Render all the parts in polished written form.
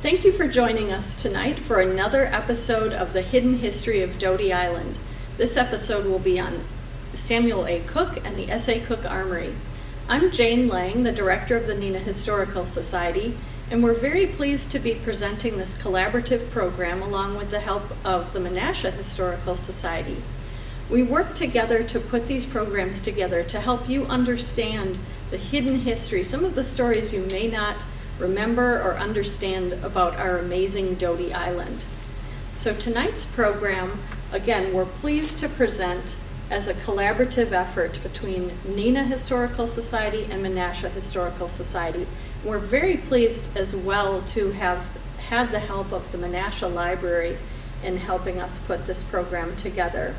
Thank you for joining us tonight for another episode of The Hidden History of Doty Island. This episode will be on Samuel A. Cook and the S.A. Cook Armory. I'm Jane Lang, the director of the Neenah Historical Society, and we're very pleased to be presenting this collaborative program along with the help of the Menasha Historical Society. We work together to put these programs together to help you understand the hidden history, some of the stories you may not remember or understand about our amazing Doty Island. So tonight's program, again, we're pleased to present as a collaborative effort between Neenah Historical Society and Menasha Historical Society. We're very pleased as well to have had the help of the Menasha Library in helping us put this program together.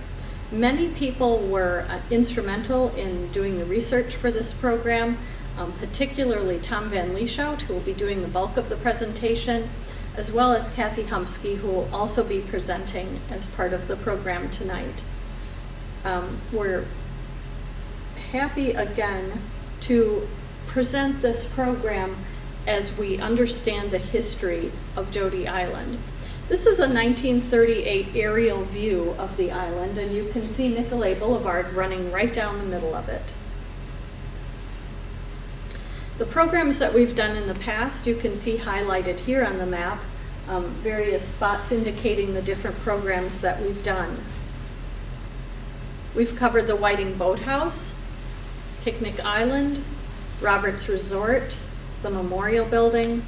Many people were instrumental in doing the research for this program, particularly Tom Van Lieshout, who will be doing the bulk of the presentation, as well as Kathy Humsky, who will also be presenting as part of the program tonight. We're happy again to present this program as we understand the history of Doty Island. This is a 1938 aerial view of the island, and you can see Nicolet Blvd running right down the middle of it. The programs that we've done in the past, you can see highlighted here on the map, various spots indicating the different programs that we've done. We've covered the Whiting Boathouse, Picnic Island, Roberts Resort, the Memorial Building,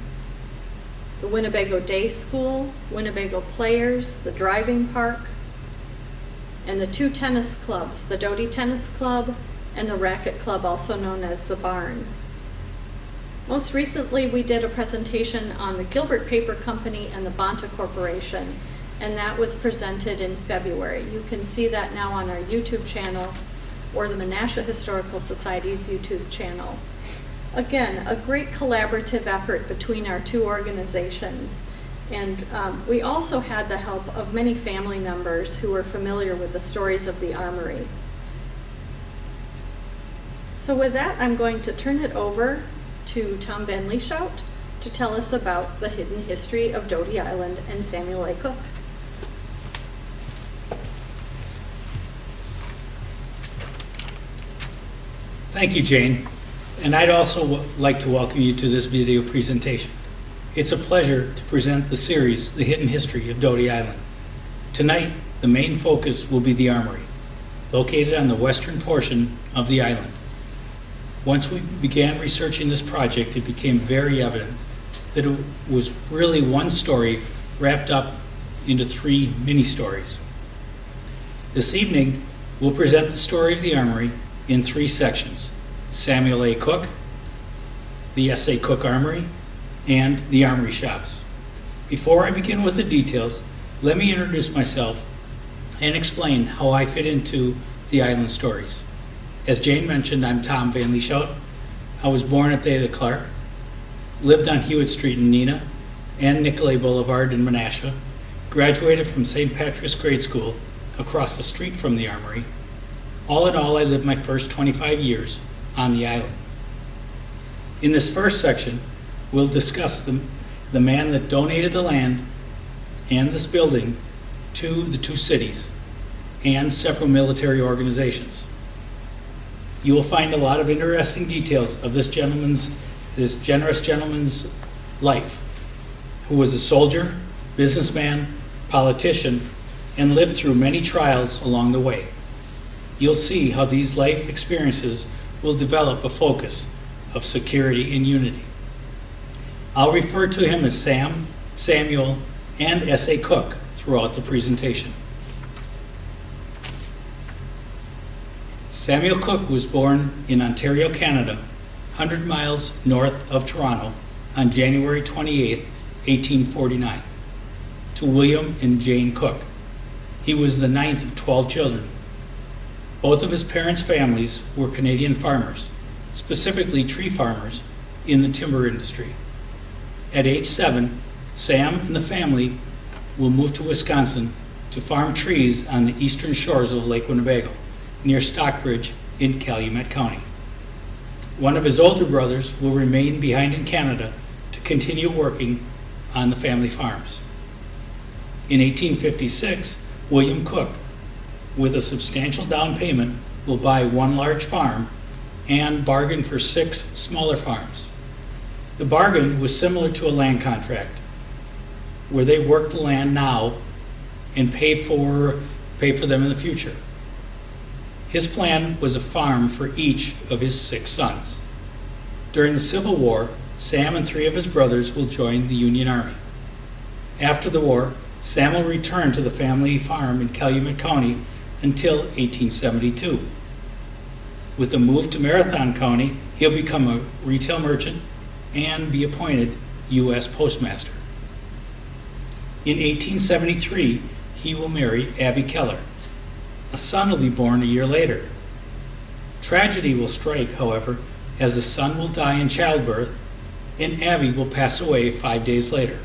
the Winnebago Day School, Winnebago Players, the Driving Park, and the two tennis clubs, the Doty Tennis Club and the Racket Club, also known as the Barn. Most recently, we did a presentation on the Gilbert Paper Company and the Bonta Corporation, and that was presented in February. You can see that now on our YouTube channel or the Menasha Historical Society's YouTube channel. Again, a great collaborative effort between our two organizations. And we also had the help of many family members who were familiar with the stories of the Armory. So with that, I'm going to turn it over to Tom Van Lieshout to tell us about the hidden history of Doty Island and Samuel A. Cook. Thank you, Jane. And I'd also like to welcome you to this video presentation. It's a pleasure to present the series, The Hidden History of Doty Island. Tonight, the main focus will be the Armory, located on the western portion of the island. Once we began researching this project, it became very evident that it was really one story wrapped up into three mini-stories. This evening, we'll present the story of the Armory in three sections: Samuel A. Cook, the S.A. Cook Armory, and the Armory Shops. Before I begin with the details, let me introduce myself and explain how I fit into the island stories. As Jane mentioned, I'm Tom Van Lieshout. I was born at the Clark, lived on Hewitt Street in Neenah and Nicolet Blvd in Menasha, graduated from St. Patrick's Grade School across the street from the Armory. All in all, I lived my first 25 years on the island. In this first section, we'll discuss the man that donated the land and this building to the two cities and several military organizations. You will find a lot of interesting details of this generous gentleman's life, who was a soldier, businessman, politician, and lived through many trials along the way. You'll see how these life experiences will develop a focus of security and unity. I'll refer to him as Sam, Samuel, and S.A. Cook throughout the presentation. Samuel Cook was born in Ontario, Canada, 100 miles north of Toronto on January 28, 1849, to William and Jane Cook. He was the ninth of 12 children. Both of his parents' families were Canadian farmers, specifically tree farmers in the timber industry. At age 7, Sam and the family will move to Wisconsin to farm trees on the eastern shores of Lake Winnebago, near Stockbridge in Calumet County. One of his older brothers will remain behind in Canada to continue working on the family farms. In 1856, William Cook, with a substantial down payment, will buy one large farm and bargain for 6 smaller farms. The bargain was similar to a land contract, where they work the land now and pay for them in the future. His plan was a farm for each of his 6 sons. During the Civil War, Sam and 3 of his brothers will join the Union Army. After the war, Sam will return to the family farm in Calumet County until 1872. With the move to Marathon County, he'll become a retail merchant and be appointed U.S. Postmaster. In 1873, he will marry Abby Keller. A son will be born a year later. Tragedy will strike, however, as the son will die in childbirth and Abby will pass away 5 days later.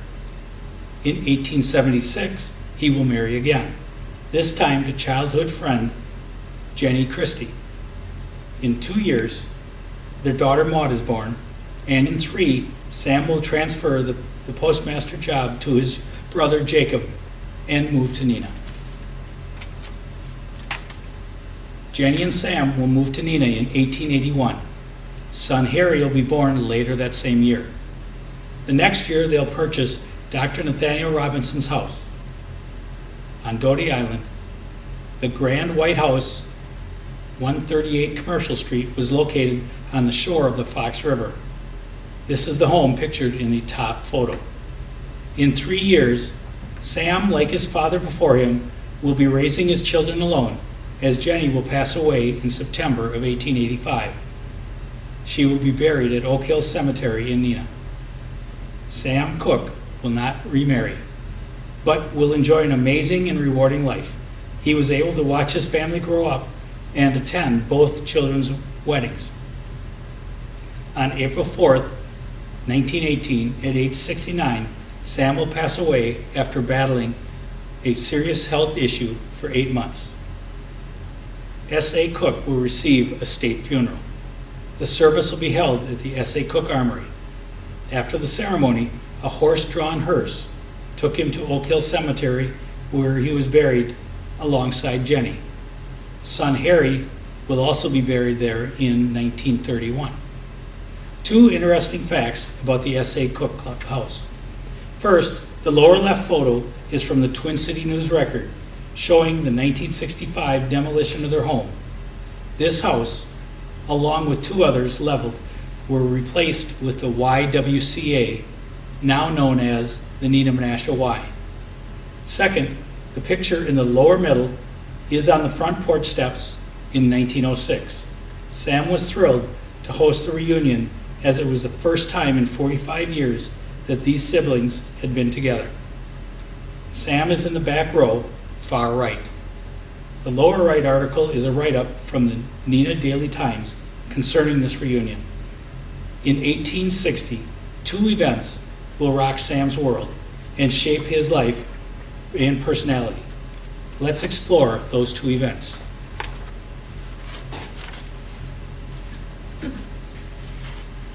In 1876, he will marry again, this time to childhood friend Jenny Christie. In 2 years, their daughter Maud is born, and in 3, Sam will transfer the postmaster job to his brother Jacob and move to Neenah. Jenny and Sam will move to Neenah in 1881. Son Harry will be born later that same year. The next year, they'll purchase Dr. Nathaniel Robinson's house on Doty Island. The Grand White House, 138 Commercial Street, was located on the shore of the Fox River. This is the home pictured in the top photo. In 3 years, Sam, like his father before him, will be raising his children alone, as Jenny will pass away in September of 1885. She will be buried at Oak Hill Cemetery in Neenah. Sam Cook will not remarry, but will enjoy an amazing and rewarding life. He was able to watch his family grow up and attend both children's weddings. On April 4th, 1918, at age 69, Sam will pass away after battling a serious health issue for 8 months. S.A. Cook will receive a state funeral. The service will be held at the S.A. Cook Armory. After the ceremony, a horse-drawn hearse took him to Oak Hill Cemetery, where he was buried alongside Jenny. Son Harry will also be buried there in 1931. 2 interesting facts about the S.A. Cook house. First, the lower left photo is from the Twin City News Record, showing the 1965 demolition of their home. This house, along with 2 others leveled, were replaced with the YWCA, now known as the Neenah Menasha Y. Second, the picture in the lower middle is on the front porch steps in 1906. Sam was thrilled to host the reunion, as it was the first time in 45 years that these siblings had been together. Sam is in the back row, far right. The lower right article is a write-up from the Neenah Daily Times concerning this reunion. In 1860, 2 events will rock Sam's world and shape his life and personality. Let's explore those 2 events.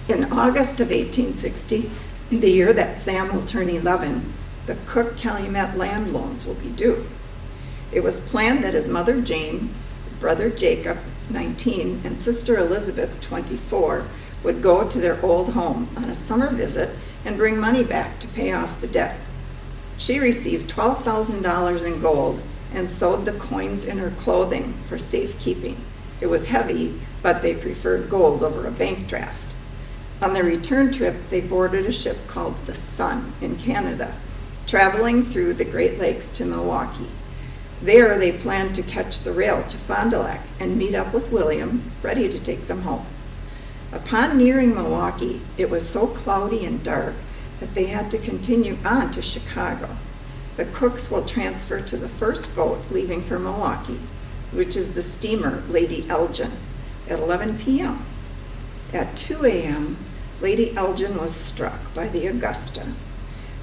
In August of 1860, the year that Sam will turn 11, the Cook-Calumet land loans will be due. It was planned that his mother Jane, brother Jacob, 19, and sister Elizabeth, 24, would go to their old home on a summer visit and bring money back to pay off the debt. She received $12,000 in gold and sewed the coins in her clothing for safekeeping. It was heavy, but they preferred gold over a bank draft. On their return trip, they boarded a ship called the Sun in Canada, traveling through the Great Lakes to Milwaukee. There, they planned to catch the rail to Fond du Lac and meet up with William, ready to take them home. Upon nearing Milwaukee, it was so cloudy and dark that they had to continue on to Chicago. The Cooks will transfer to the first boat leaving for Milwaukee, which is the steamer Lady Elgin, at 11 p.m. At 2 a.m., Lady Elgin was struck by the Augusta.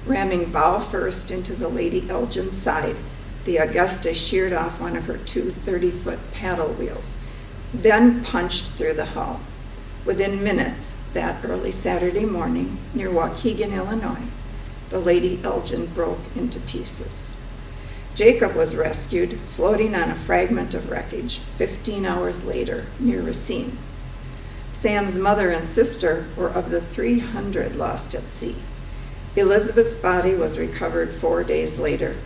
Ramming bow first into the Lady Elgin's side, the Augusta sheared off one of her 2 30-foot paddle wheels, then punched through the hull. Within minutes, that early Saturday morning, near Waukegan, Illinois, the Lady Elgin broke into pieces. Jacob was rescued, floating on a fragment of wreckage 15 hours later near Racine. Sam's mother and sister were of the 300 lost at sea. Elizabeth's body was recovered 4 days later.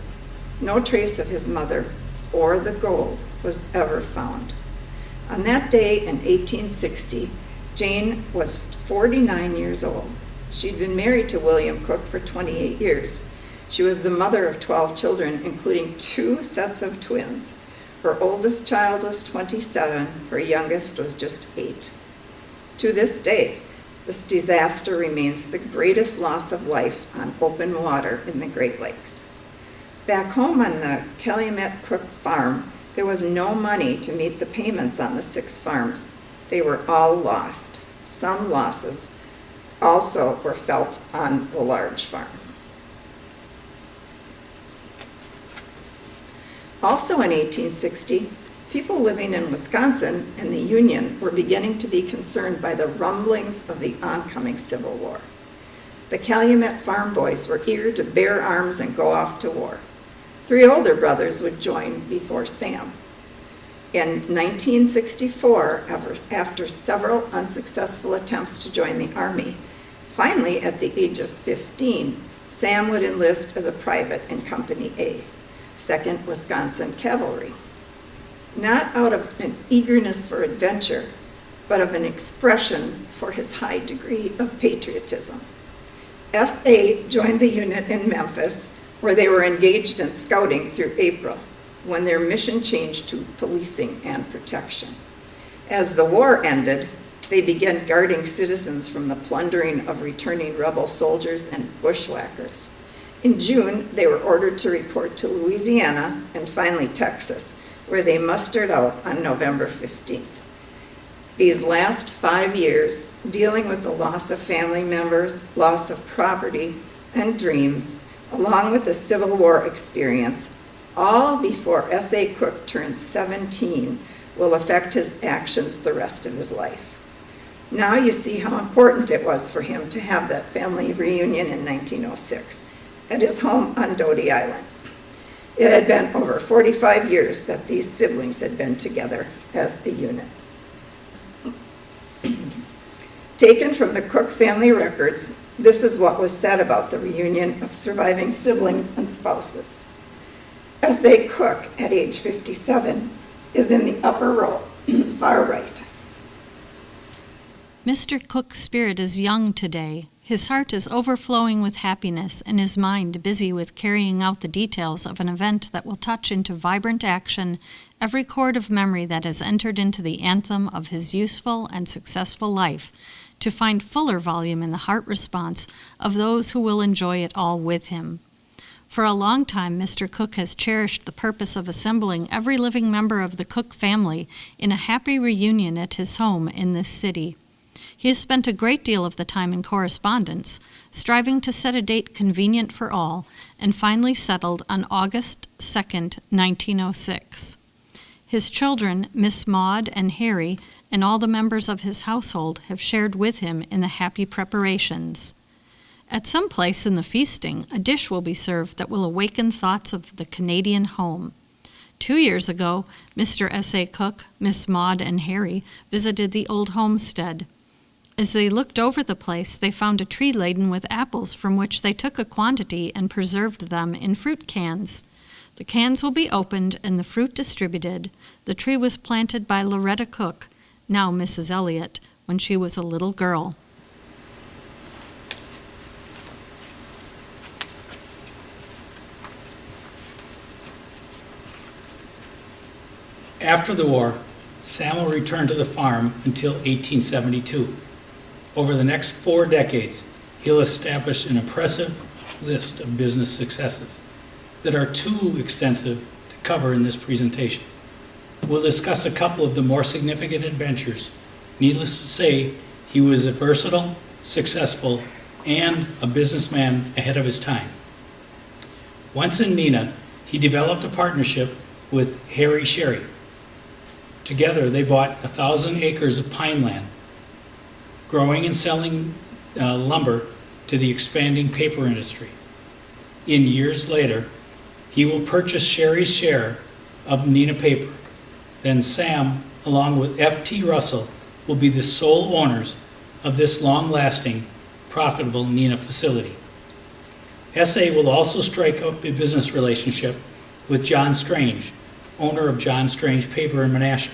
No trace of his mother or the gold was ever found. On that day in 1860, Jane was 49 years old. She'd been married to William Cook for 28 years. She was the mother of 12 children, including 2 sets of twins. Her oldest child was 27, her youngest was just 8. To this day, this disaster remains the greatest loss of life on open water in the Great Lakes. Back home on the Calumet Cook farm, there was no money to meet the payments on the 6 farms. They were all lost. Some losses also were felt on the large farm. Also in 1860, people living in Wisconsin and the Union were beginning to be concerned by the rumblings of the oncoming Civil War. The Calumet farm boys were eager to bear arms and go off to war. 3 older brothers would join before Sam. In 1964, after several unsuccessful attempts to join the Army, finally at the age of 15, Sam would enlist as a private in Company A, 2nd Wisconsin Cavalry. Not out of an eagerness for adventure, but of an expression for his high degree of patriotism. S.A. joined the unit in Memphis, where they were engaged in scouting through April, when their mission changed to policing and protection. As the war ended, they began guarding citizens from the plundering of returning rebel soldiers and bushwhackers. In June, they were ordered to report to Louisiana and finally Texas, where they mustered out on November 15th. These last 5 years, dealing with the loss of family members, loss of property, and dreams, along with the Civil War experience, all before S.A. Cook turns 17, will affect his actions the rest of his life. Now you see how important it was for him to have that family reunion in 1906 at his home on Doty Island. It had been over 45 years that these siblings had been together as a unit. Taken from the Cook family records, this is what was said about the reunion of surviving siblings and spouses. S.A. Cook, at age 57, is in the upper row, far right. Mr. Cook's spirit is young today. His heart is overflowing with happiness and his mind busy with carrying out the details of an event that will touch into vibrant action every chord of memory that has entered into the anthem of his useful and successful life, to find fuller volume in the heart response of those who will enjoy it all with him. For a long time, Mr. Cook has cherished the purpose of assembling every living member of the Cook family in a happy reunion at his home in this city. He has spent a great deal of the time in correspondence, striving to set a date convenient for all, and finally settled on August 2nd, 1906. His children, Miss Maud and Harry, and all the members of his household have shared with him in the happy preparations. At some place in the feasting, a dish will be served that will awaken thoughts of the Canadian home. 2 years ago, Mr. S.A. Cook, Miss Maud, and Harry visited the old homestead. As they looked over the place, they found a tree laden with apples from which they took a quantity and preserved them in fruit cans. The cans will be opened and the fruit distributed. The tree was planted by Loretta Cook, now Mrs. Elliott, when she was a little girl. After the war, Sam will return to the farm until 1872. Over the next 4 decades, he'll establish an impressive list of business successes that are too extensive to cover in this presentation. We'll discuss a couple of the more significant adventures. Needless to say, he was a versatile, successful, and a businessman ahead of his time. Once in Neenah, he developed a partnership with Harry Sherry. Together, they bought 1,000 acres of pine land, growing and selling lumber to the expanding paper industry. in years later, he will purchase Sherry's share of Neenah paper. Then Sam, along with F.T. Russell, will be the sole owners of this long-lasting, profitable Neenah facility. S.A. will also strike up a business relationship with John Strange, owner of John Strange Paper in Menasha.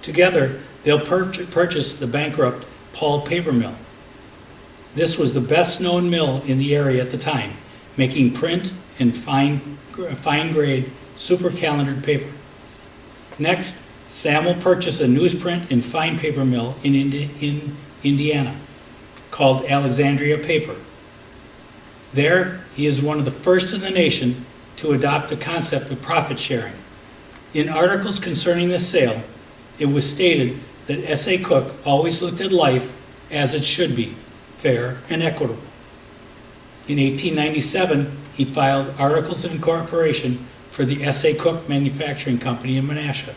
Together, they'll purchase the bankrupt Paul Paper Mill. This was the best-known mill in the area at the time, making print and fine-grade super-calendared paper. Next, Sam will purchase a newsprint and fine paper mill in Indiana called Alexandria Paper. There, he is one of the first in the nation to adopt the concept of profit sharing. In articles concerning this sale, it was stated that S.A. Cook always looked at life as it should be, fair and equitable. In 1897, he filed articles of incorporation for the S.A. Cook Manufacturing Company in Menasha.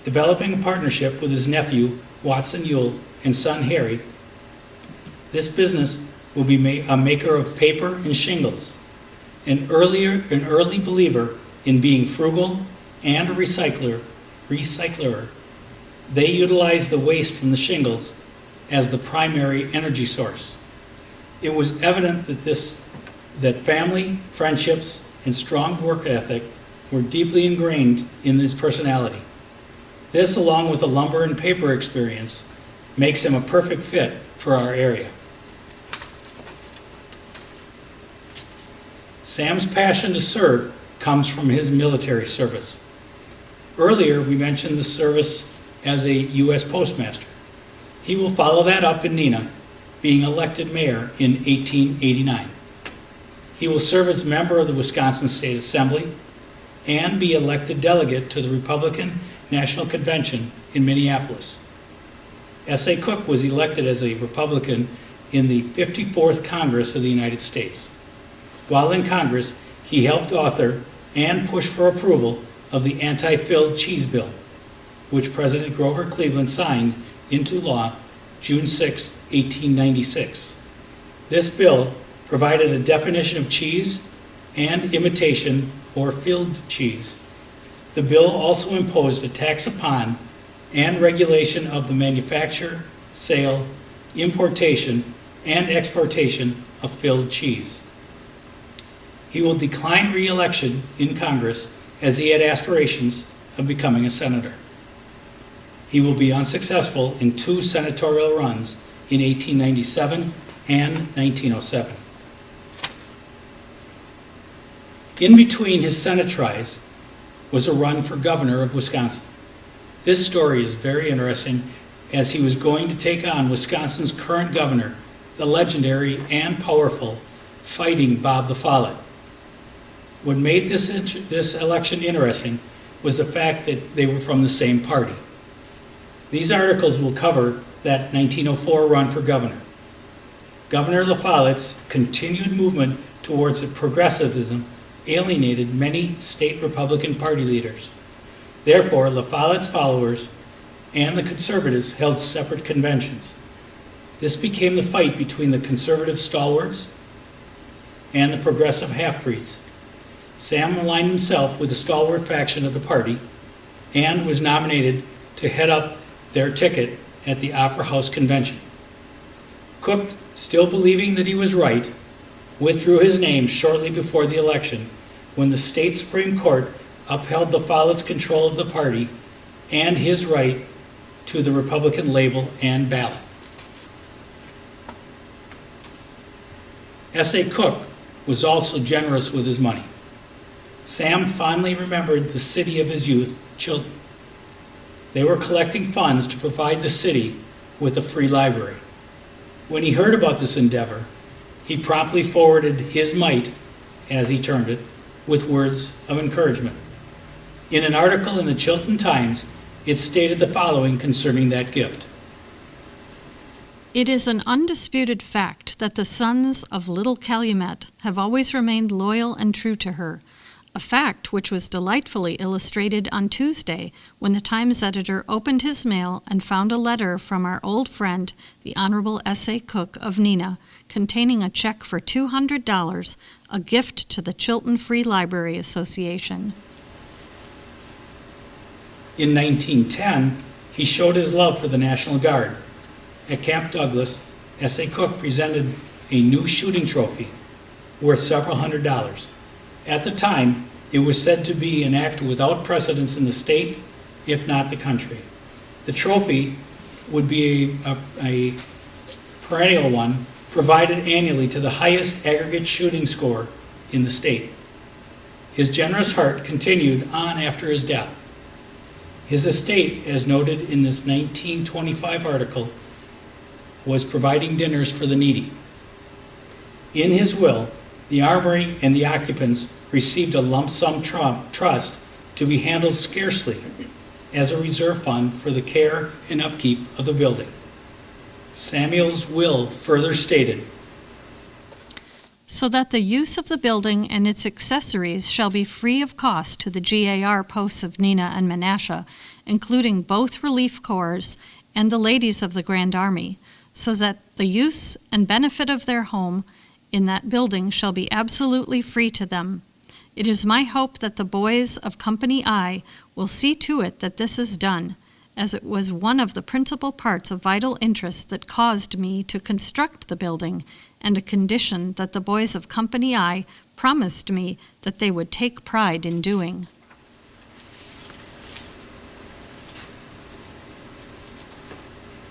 Developing a partnership with his nephew, Watson Yule, and son Harry, this business will be a maker of paper and shingles. An early believer in being frugal and a recycler, they utilized the waste from the shingles as the primary energy source. It was evident that family, friendships, and strong work ethic were deeply ingrained in his personality. This, along with the lumber and paper experience, makes him a perfect fit for our area. Sam's passion to serve comes from his military service. Earlier, we mentioned the service as a U.S. postmaster. He will follow that up in Neenah, being elected mayor in 1889. He will serve as member of the Wisconsin State Assembly and be elected delegate to the Republican National Convention in Minneapolis. S.A. Cook was elected as a Republican in the 54th Congress of the United States. While in Congress, he helped author and push for approval of the anti-filled cheese bill, which President Grover Cleveland signed into law June 6, 1896. This bill provided a definition of cheese and imitation or filled cheese. The bill also imposed a tax upon and regulation of the manufacture, sale, importation, and exportation of filled cheese. He will decline re-election in Congress as he had aspirations of becoming a senator. He will be unsuccessful in 2 senatorial runs in 1897 and 1907. In between his Senate tries was a run for governor of Wisconsin. This story is very interesting as he was going to take on Wisconsin's current governor, the legendary and powerful Fighting Bob the Follett. What made this election interesting was the fact that they were from the same party. These articles will cover that 1904 run for governor. Governor La Follett's continued movement towards progressivism alienated many state Republican Party leaders. Therefore, La Follett's followers and the conservatives held separate conventions. This became the fight between the conservative stalwarts and the progressive half-breeds. Sam aligned himself with the stalwart faction of the party and was nominated to head up their ticket at the Opera House Convention. Cook, still believing that he was right, withdrew his name shortly before the election when the state Supreme Court upheld the Follett's control of the party and his right to the Republican label and ballot. S.A. Cook was also generous with his money. Sam fondly remembered the city of his youth, Chilton. They were collecting funds to provide the city with a free library. When he heard about this endeavor, he promptly forwarded his mite, as he termed it, with words of encouragement. In an article in the Chilton Times, it stated the following concerning that gift. It is an undisputed fact that the sons of little Calumet have always remained loyal and true to her, a fact which was delightfully illustrated on Tuesday when the Times editor opened his mail and found a letter from our old friend, the Honorable S.A. Cook of Neenah, containing a check for $200, a gift to the Chilton Free Library Association. In 1910, he showed his love for the National Guard. At Camp Douglas, S.A. Cook presented a new shooting trophy worth several $100s. At the time, it was said to be an act without precedence in the state, if not the country. The trophy would be a perennial one provided annually to the highest aggregate shooting score in the state. His generous heart continued on after his death. His estate, as noted in this 1925 article, was providing dinners for the needy. In his will, the armory and the occupants received a lump sum trust to be handled scarcely as a reserve fund for the care and upkeep of the building. Samuel's will further stated, so that the use of the building and its accessories shall be free of cost to the GAR posts of Neenah and Menasha, including both relief corps and the ladies of the Grand Army, so that the use and benefit of their home in that building shall be absolutely free to them. It is my hope that the boys of Company I will see to it that this is done, as it was one of the principal parts of vital interest that caused me to construct the building, and a condition that the boys of Company I promised me that they would take pride in doing.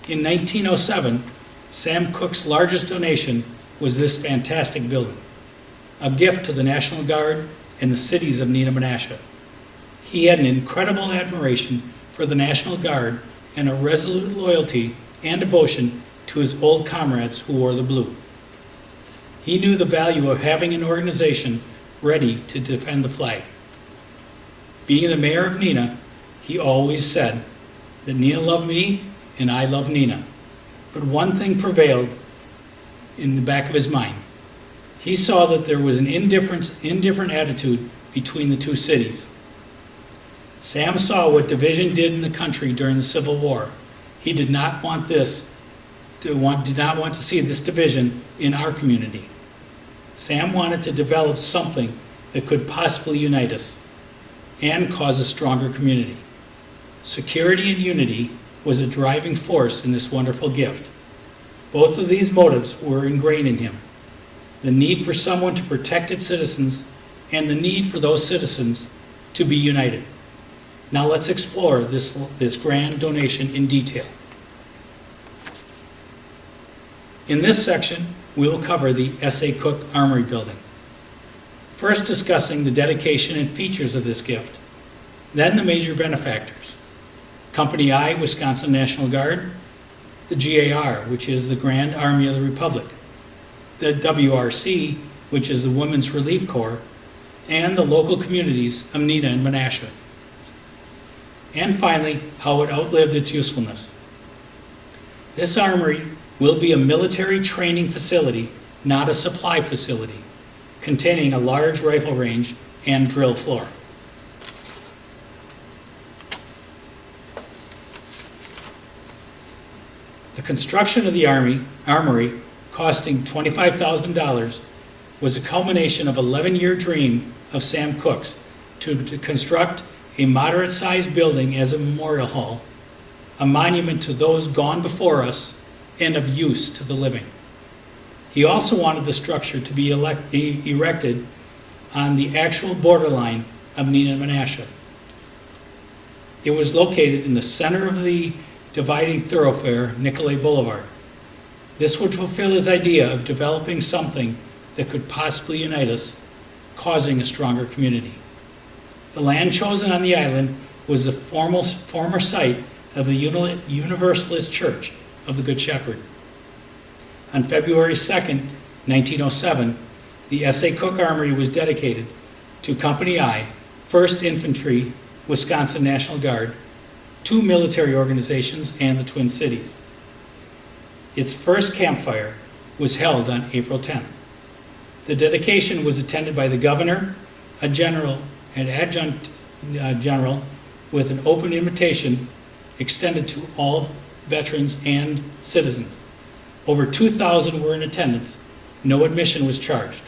In 1907, Sam Cook's largest donation was this fantastic building, a gift to the National Guard and the cities of Neenah and Menasha. He had an incredible admiration for the National Guard and a resolute loyalty and devotion to his old comrades who wore the blue. He knew the value of having an organization ready to defend the flag. Being the mayor of Neenah, he always said that Neenah loved me and I loved Neenah. But one thing prevailed in the back of his mind. He saw that there was an indifferent attitude between the two cities. Sam saw what division did in the country during the Civil War. He did not want to see this division in our community. Sam wanted to develop something that could possibly unite us and cause a stronger community. Security and unity was a driving force in this wonderful gift. Both of these motives were ingrained in him: the need for someone to protect its citizens and the need for those citizens to be united. Now let's explore this grand donation in detail. In this section, we will cover the S.A. Cook Armory building. First discussing the dedication and features of this gift, then the major benefactors. Company I, Wisconsin National Guard, the GAR, which is the Grand Army of the Republic, the WRC, which is the Women's Relief Corps, and the local communities of Neenah and Menasha. And finally, how it outlived its usefulness. This armory will be a military training facility, not a supply facility, containing a large rifle range and drill floor. The construction of the armory, costing $25,000, was a culmination of an 11-year dream of Sam Cook's to construct a moderate-sized building as a memorial hall, a monument to those gone before us and of use to the living. He also wanted the structure to be erected on the actual borderline of Neenah and Menasha. It was located in the center of the dividing thoroughfare, Nicolet Blvd. This would fulfill his idea of developing something that could possibly unite us, causing a stronger community. The land chosen on the island was the former site of the Universalist Church of the Good Shepherd. On February 2nd, 1907, the S.A. Cook Armory was dedicated to Company I, 1st Infantry, Wisconsin National Guard, 2 military organizations, and the Twin Cities. Its first campfire was held on April 10th. The dedication was attended by the governor, a general, and adjutant general with an open invitation extended to all veterans and citizens. Over 2,000 were in attendance. No admission was charged.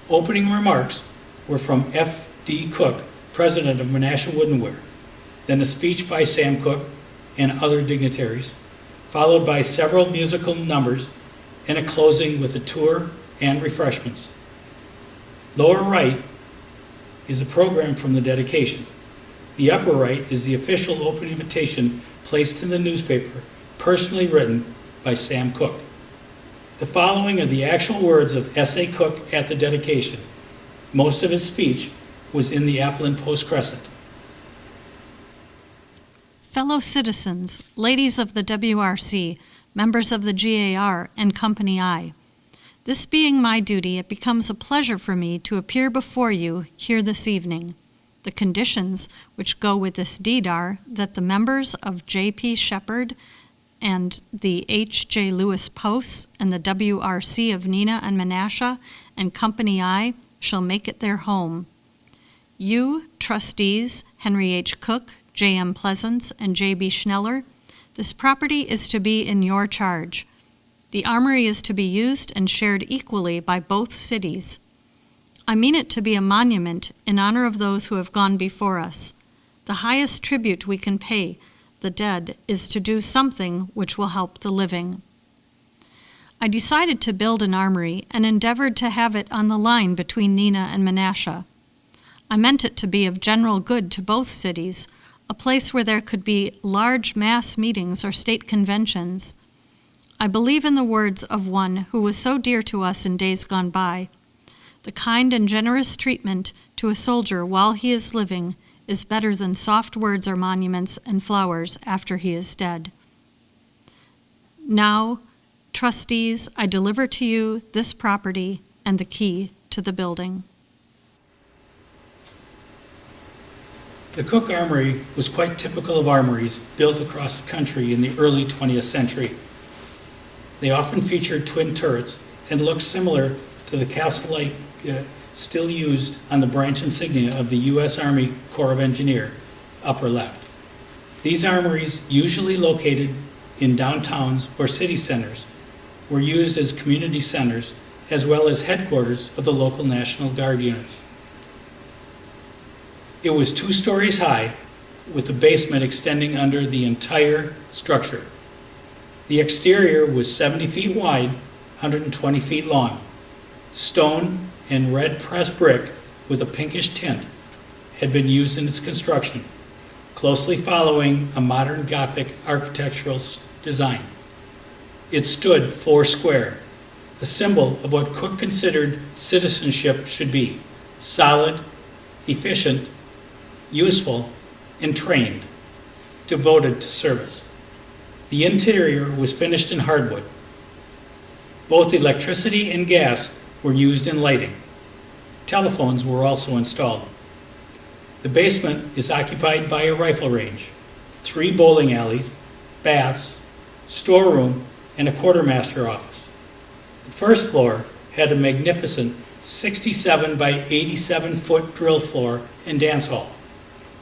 Opening remarks were from F.D. Cook, president of Menasha Woodenware, then a speech by Sam Cook and other dignitaries, followed by several musical numbers and a closing with a tour and refreshments. Lower right is a program from the dedication. The upper right is the official open invitation placed in the newspaper, personally written by Sam Cook. The following are the actual words of S.A. Cook at the dedication. Most of his speech was in the Appleton Post-Crescent. Fellow citizens, ladies of the WRC, members of the GAR, and Company I, this being my duty, it becomes a pleasure for me to appear before you here this evening. The conditions which go with this deed are that the members of J.P. Shepherd and the H.J. Lewis Posts and the WRC of Neenah and Menasha and Company I shall make it their home. You, trustees, Henry H. Cook, J.M. Pleasance, and J.B. Schneller, this property is to be in your charge. The armory is to be used and shared equally by both cities. I mean it to be a monument in honor of those who have gone before us. The highest tribute we can pay the dead is to do something which will help the living. I decided to build an armory and endeavored to have it on the line between Neenah and Menasha. I meant it to be of general good to both cities, a place where there could be large mass meetings or state conventions. I believe in the words of one who was so dear to us in days gone by. The kind and generous treatment to a soldier while he is living is better than soft words or monuments and flowers after he is dead. Now, trustees, I deliver to you this property and the key to the building. The Cook Armory was quite typical of armories built across the country in the early 20th century. They often featured twin turrets and looked similar to the castle-like still used on the branch insignia of the U.S. Army Corps of Engineers, upper left. These armories, usually located in downtowns or city centers, were used as community centers as well as headquarters of the local National Guard units. It was 2 stories high, with the basement extending under the entire structure. The exterior was 70 feet wide, 120 feet long. Stone and red pressed brick with a pinkish tint had been used in its construction, closely following a modern Gothic architectural design. It stood 4 square, the symbol of what Cook considered citizenship should be: solid, efficient, useful, and trained, devoted to service. The interior was finished in hardwood. Both electricity and gas were used in lighting. Telephones were also installed. The basement is occupied by a rifle range, 3 bowling alleys, baths, storeroom, and a quartermaster office. The first floor had a magnificent 67 by 87 foot drill floor and dance hall,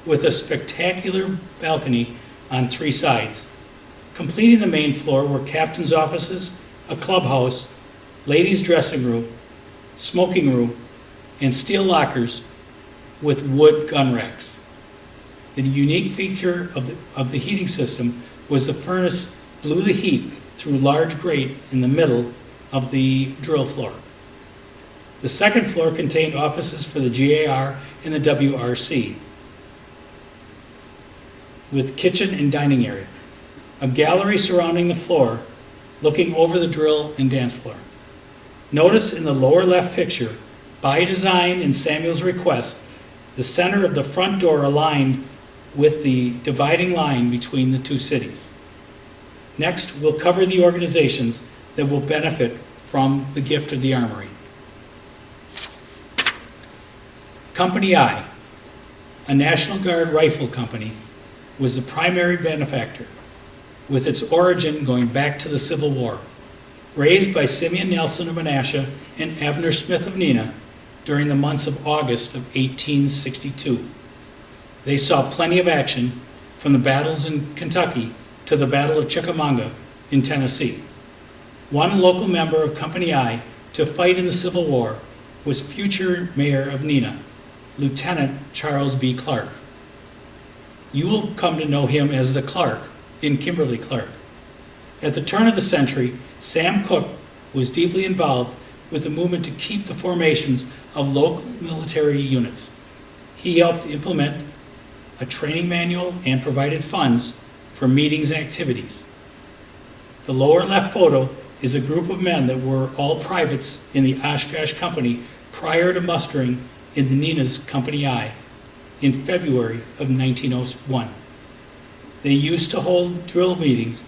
with a spectacular balcony on 3 sides. Completing the main floor were captain's offices, a clubhouse, ladies' dressing room, smoking room, and steel lockers with wood gun racks. The unique feature of the heating system was the furnace blew the heat through a large grate in the middle of the drill floor. The second floor contained offices for the GAR and the WRC, with kitchen and dining area, a gallery surrounding the floor, looking over the drill and dance floor. Notice in the lower left picture, by design and Samuel's request, the center of the front door aligned with the dividing line between the 2 cities. Next, we'll cover the organizations that will benefit from the gift of the armory. Company I, a National Guard rifle company, was the primary benefactor, with its origin going back to the Civil War. Raised by Simeon Nelson of Menasha and Abner Smith of Neenah, during the months of August of 1862. They saw plenty of action from the battles in Kentucky to the Battle of Chickamauga in Tennessee. One local member of Company I to fight in the Civil War was future mayor of Neenah, Lieutenant Charles B. Clark. You will come to know him as the Clark in Kimberly-Clark. At the turn of the century, Sam Cooke was deeply involved with the movement to keep the formations of local military units. He helped implement a training manual and provided funds for meetings and activities. The lower left photo is a group of men that were all privates in the Oshkosh Company prior to mustering in the Neenah's Company I in February of 1901. They used to hold drill meetings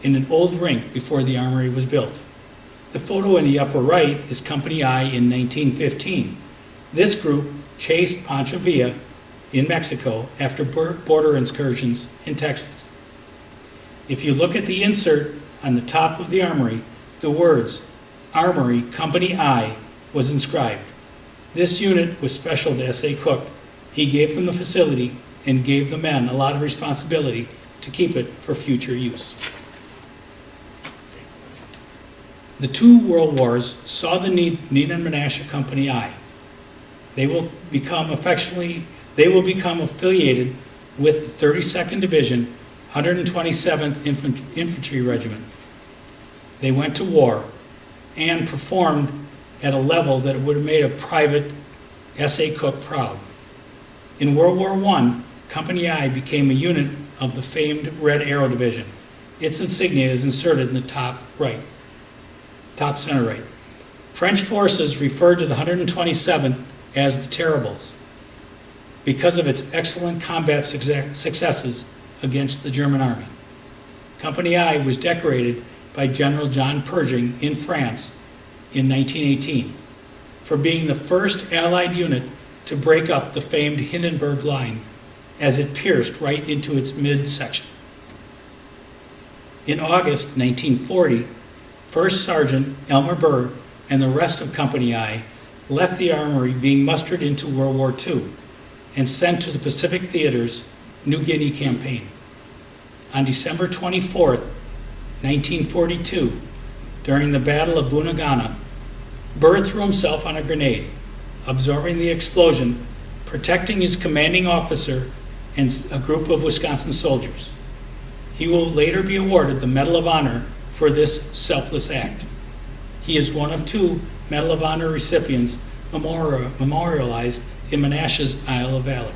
in an old rink before the armory was built. The photo in the upper right is Company I in 1915. This group chased Pancho Villa in Mexico after border incursions in Texas. If you look at the insert on the top of the armory, the words Armory Company I was inscribed. This unit was special to S.A. Cooke. He gave them the facility and gave the men a lot of responsibility to keep it for future use. The two world wars saw the Neenah and Menasha Company I. They will become affiliated with the 32nd Division, 127th Infantry Regiment. They went to war and performed at a level that would have made a private S.A. Cooke proud. In World War I, Company I became a unit of the famed Red Arrow Division. Its insignia is inserted in the top center right. French forces referred to the 127th as the Terribles because of its excellent combat successes against the German army. Company I was decorated by General John Pershing in France in 1918 for being the first Allied unit to break up the famed Hindenburg Line as it pierced right into its midsection. In August 1940, First Sergeant Elmer Burr and the rest of Company I left the armory being mustered into World War II and sent to the Pacific Theater's New Guinea campaign. On December 24, 1942, during the Battle of Bunagana, Burr threw himself on a grenade, absorbing the explosion, protecting his commanding officer and a group of Wisconsin soldiers. He will later be awarded the Medal of Honor for this selfless act. He is one of two Medal of Honor recipients memorialized in Menasha's Isle of Valor.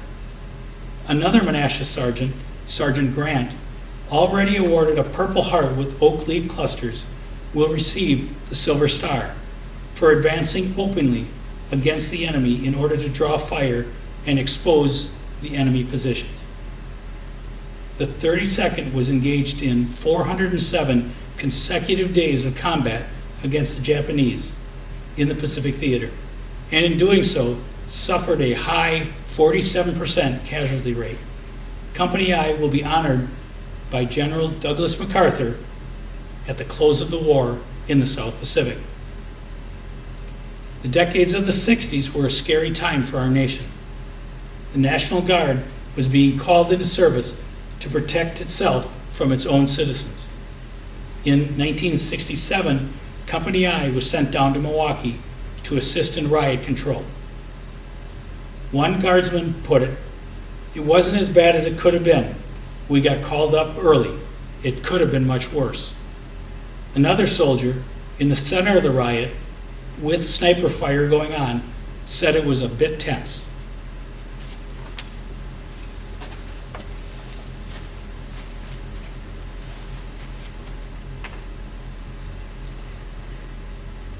Another Menasha sergeant, Sergeant Grant, already awarded a Purple Heart with oak leaf clusters, will receive the Silver Star for advancing openly against the enemy in order to draw fire and expose the enemy positions. The 32nd was engaged in 407 consecutive days of combat against the Japanese in the Pacific Theater, and in doing so, suffered a high 47% casualty rate. Company I will be honored by General Douglas MacArthur at the close of the war in the South Pacific. The decades of the 60s were a scary time for our nation. The National Guard was being called into service to protect itself from its own citizens. In 1967, Company I was sent down to Milwaukee to assist in riot control. One guardsman put it, "It wasn't as bad as it could have been. We got called up early. It could have been much worse." Another soldier, in the center of the riot, with sniper fire going on, said it was a bit tense.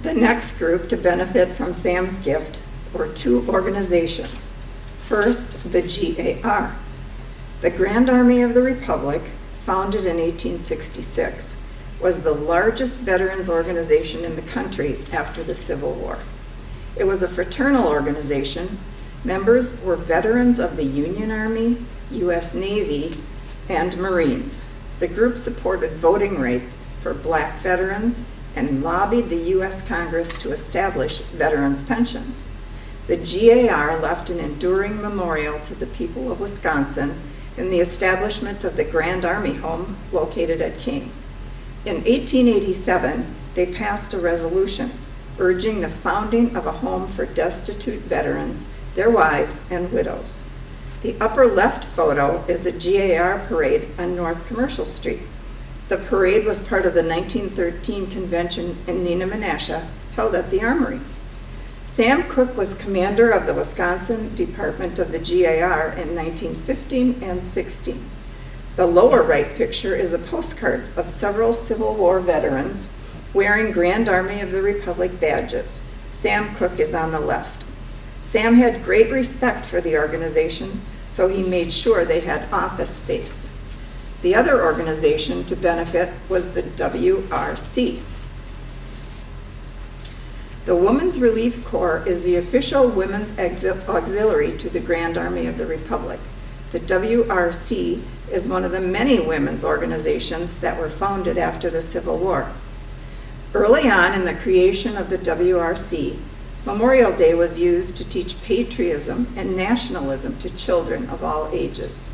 The next group to benefit from Sam's gift were two organizations. First, the GAR. The Grand Army of the Republic, founded in 1866, was the largest veterans organization in the country after the Civil War. It was a fraternal organization. Members were veterans of the Union Army, U.S. Navy, and Marines. The group supported voting rights for Black veterans and lobbied the U.S. Congress to establish veterans' pensions. The GAR left an enduring memorial to the people of Wisconsin in the establishment of the Grand Army Home located at King. In 1887, they passed a resolution urging the founding of a home for destitute veterans, their wives, and widows. The upper left photo is a GAR parade on North Commercial Street. The parade was part of the 1913 convention in Neenah, Menasha, held at the Armory. Sam Cook was commander of the Wisconsin Department of the GAR in 1915 and 16. The lower right picture is a postcard of several Civil War veterans wearing Grand Army of the Republic badges. Sam Cook is on the left. Sam had great respect for the organization, so he made sure they had office space. The other organization to benefit was the WRC. The Women's Relief Corps is the official women's auxiliary to the Grand Army of the Republic. The WRC is one of the many women's organizations that were founded after the Civil War. Early on in the creation of the WRC, Memorial Day was used to teach patriotism and nationalism to children of all ages.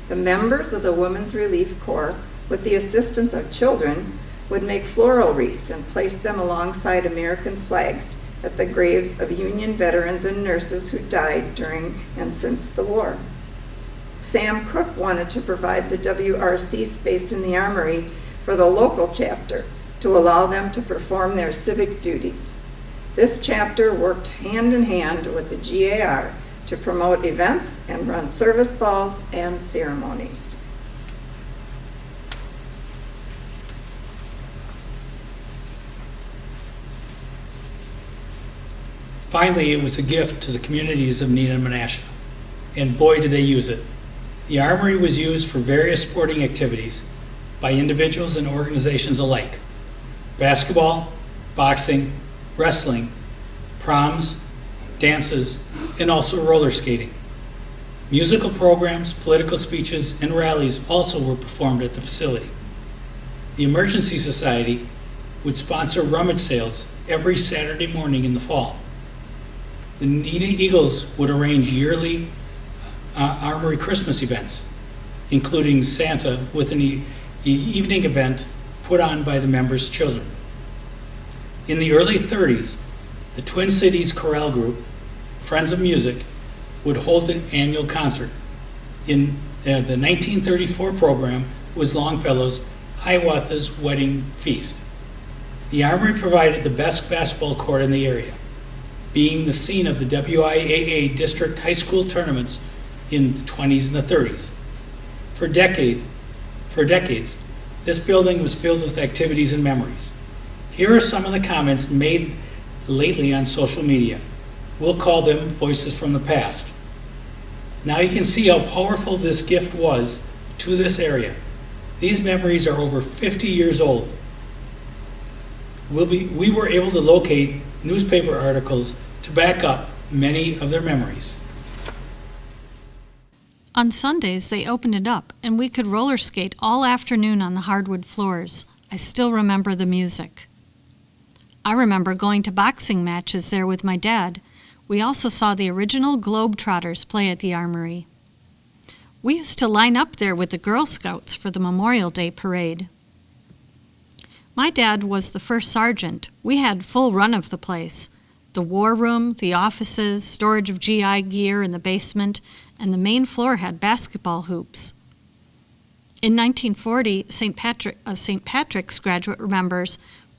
The members of the Women's Relief Corps, with the assistance of children, would make floral wreaths and place them alongside American flags at the graves of Union veterans and nurses who died during and since the war. Sam Cook wanted to provide the WRC space in the Armory for the local chapter to allow them to perform their civic duties. This chapter worked hand in hand with the GAR to promote events and run service balls and ceremonies. Finally, it was a gift to the communities of Neenah and Menasha, and boy did they use it. The Armory was used for various sporting activities by individuals and organizations alike. Basketball, boxing, wrestling, proms, dances, and also roller skating. Musical programs, political speeches, and rallies also were performed at the facility. The Emergency Society would sponsor rummage sales every Saturday morning in the fall. The Neenah Eagles would arrange yearly Armory Christmas events, including Santa with an evening event put on by the members' children. In the early 30s, the Twin Cities Chorale Group, Friends of Music, would hold an annual concert. In the 1934 program was Longfellow's Hiawatha's Wedding Feast. The Armory provided the best basketball court in the area, being the scene of the WIAA district high school tournaments in the 20s and the 30s. For decades, this building was filled with activities and memories. Here are some of the comments made lately on social media. We'll call them voices from the past. Now you can see how powerful this gift was to this area. These memories are over 50 years old. We were able to locate newspaper articles to back up many of their memories. On Sundays, they opened it up, and we could roller skate all afternoon on the hardwood floors. I still remember the music. I remember going to boxing matches there with my dad. We also saw the original Globetrotters play at the Armory. We used to line up there with the Girl Scouts for the Memorial Day parade. My dad was the first sergeant. We had full run of the place. The war room, the offices, storage of GI gear in the basement, and the main floor had basketball hoops. In 1940, St. Patrick's graduate remembers,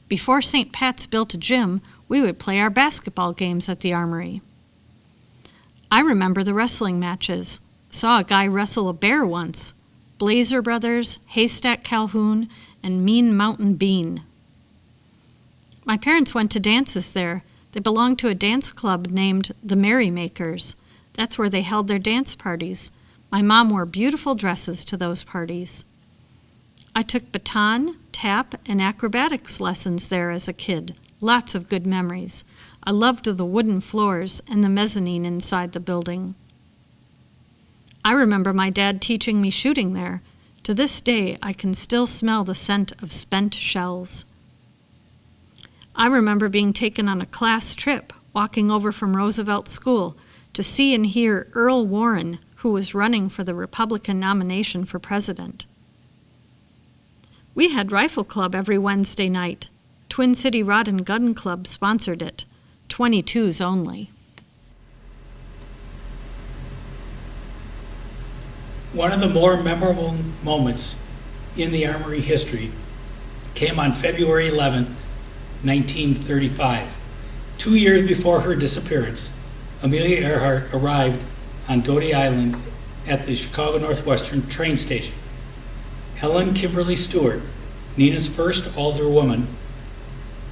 before St. Pat's built a gym, we would play our basketball games at the Armory. I remember the wrestling matches. Saw a guy wrestle a bear once. Blazer Brothers, Haystack Calhoun, and Mean Mountain Bean. My parents went to dances there. They belonged to a dance club named the Merrymakers. That's where they held their dance parties. My mom wore beautiful dresses to those parties. I took baton, tap, and acrobatics lessons there as a kid. Lots of good memories. I loved the wooden floors and the mezzanine inside the building. I remember my dad teaching me shooting there. To this day, I can still smell the scent of spent shells. I remember being taken on a class trip, walking over from Roosevelt School, to see and hear Earl Warren, who was running for the Republican nomination for president. We had Rifle Club every Wednesday night. Twin City Rod and Gun Club sponsored it. 22s only. One of the more memorable moments in the Armory history came on February 11th, 1935. 2 years before her disappearance, Amelia Earhart arrived on Doty Island at the Chicago Northwestern train station. Helen Kimberly Stewart, Neenah's first alderwoman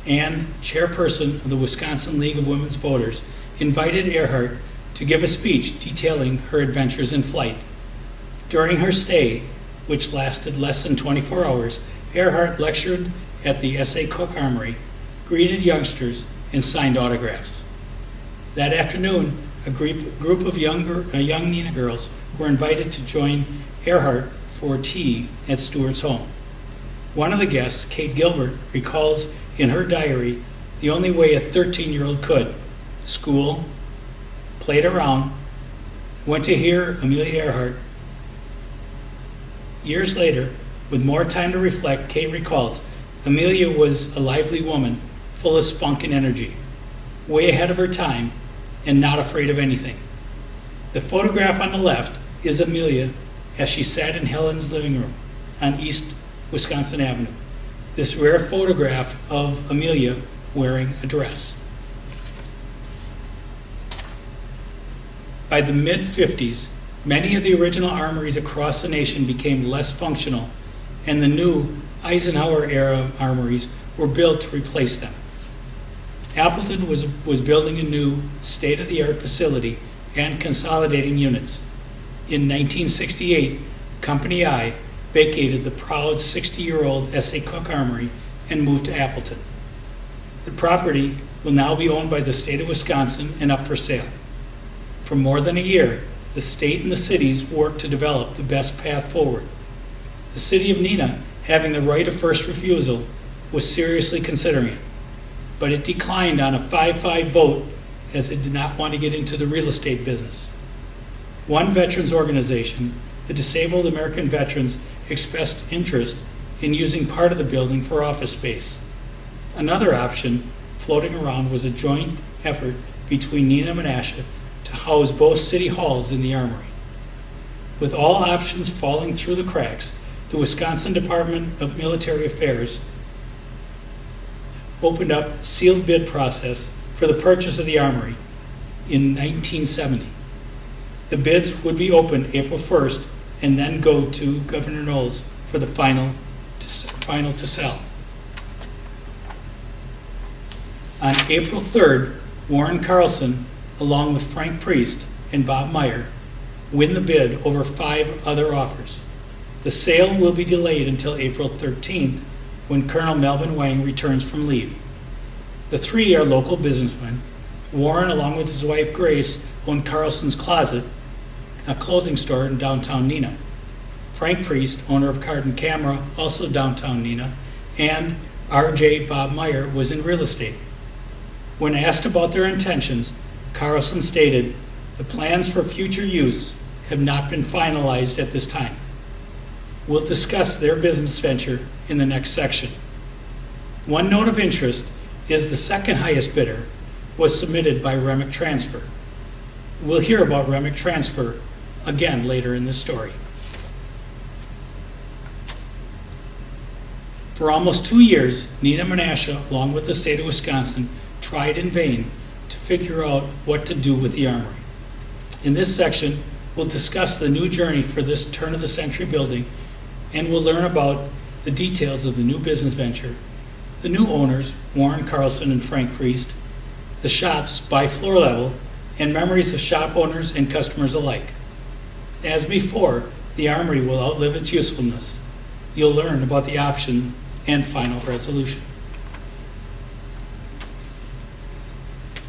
and chairperson of the Wisconsin League of Women's Voters, invited Earhart to give a speech detailing her adventures in flight. During her stay, which lasted less than 24 hours, Earhart lectured at the S.A. Cook Armory, greeted youngsters, and signed autographs. That afternoon, a group of young Neenah girls were invited to join Earhart for tea at Stewart's home. One of the guests, Kate Gilbert, recalls in her diary the only way a 13-year-old could: school, played around, went to hear Amelia Earhart. Years later, with more time to reflect, Kate recalls, Amelia was a lively woman, full of spunk and energy, way ahead of her time, and not afraid of anything. The photograph on the left is Amelia as she sat in Helen's living room on East Wisconsin Avenue. This rare photograph of Amelia wearing a dress. By the mid-50s, many of the original armories across the nation became less functional, and the new Eisenhower-era armories were built to replace them. Appleton was building a new state-of-the-art facility and consolidating units. In 1968, Company I vacated the proud 60-year-old S.A. Cook Armory and moved to Appleton. The property will now be owned by the state of Wisconsin and up for sale. For more than a year, the state and the cities worked to develop the best path forward. The city of Neenah, having the right of first refusal, was seriously considering it, but it declined on a 5-5 vote as it did not want to get into the real estate business. One veterans organization, the Disabled American Veterans, expressed interest in using part of the building for office space. Another option floating around was a joint effort between Neenah and Menasha to house both city halls in the Armory. With all options falling through the cracks, the Wisconsin Department of Military Affairs opened up a sealed bid process for the purchase of the Armory in 1970. The bids would be opened April 1st and then go to Governor Knowles for the final to sell. On April 3rd, Warren Carlson, along with Frank Priest and Bob Meyer, win the bid over 5 other offers. The sale will be delayed until April 13th, when Colonel Melvin Wang returns from leave. The 3 are local businessmen. Warren, along with his wife Grace, owned Carlson's Closet, a clothing store in downtown Neenah. Frank Priest, owner of Card and Camera, also downtown Neenah, and R.J. Bob Meyer was in real estate. When asked about their intentions, Carlson stated, "The plans for future use have not been finalized at this time. We'll discuss their business venture in the next section." One note of interest is the second highest bidder was submitted by Remick Transfer. We'll hear about Remick Transfer again later in this story. For almost 2 years, Neenah Menasha, along with the state of Wisconsin, tried in vain to figure out what to do with the Armory. In this section, we'll discuss the new journey for this turn-of-the-century building, and we'll learn about the details of the new business venture, the new owners, Warren Carlson and Frank Priest, the shops by floor level, and memories of shop owners and customers alike. As before, the Armory will outlive its usefulness. You'll learn about the option and final resolution.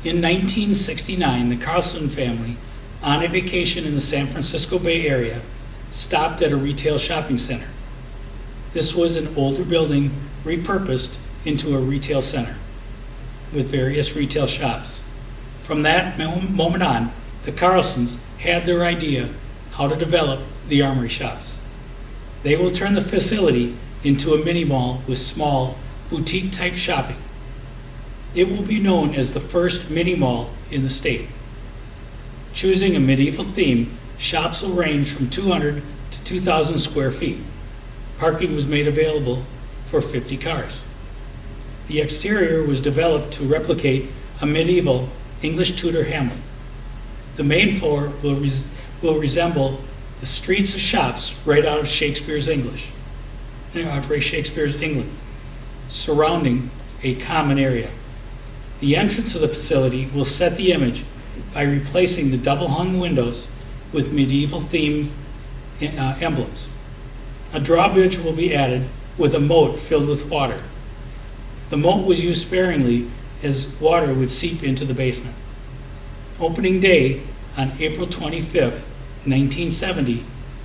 In 1969, the Carlson family, on a vacation in the San Francisco Bay Area, stopped at a retail shopping center. This was an older building repurposed into a retail center. with various retail shops. From that moment on, the Carlsons had their idea how to develop the Armory Shops. They will turn the facility into a mini mall with small, boutique-type shopping. It will be known as the first mini mall in the state. Choosing a medieval theme, shops will range from 200 to 2,000 square feet. Parking was made available for 50 cars. The exterior was developed to replicate a medieval English Tudor hamlet. The main floor will resemble the streets of shops right out of Shakespeare's England, surrounding a common area. The entrance of the facility will set the image by replacing the double-hung windows with medieval themed emblems. A drawbridge will be added with a moat filled with water. The moat was used sparingly as water would seep into the basement. Opening day on April 25th, 1970,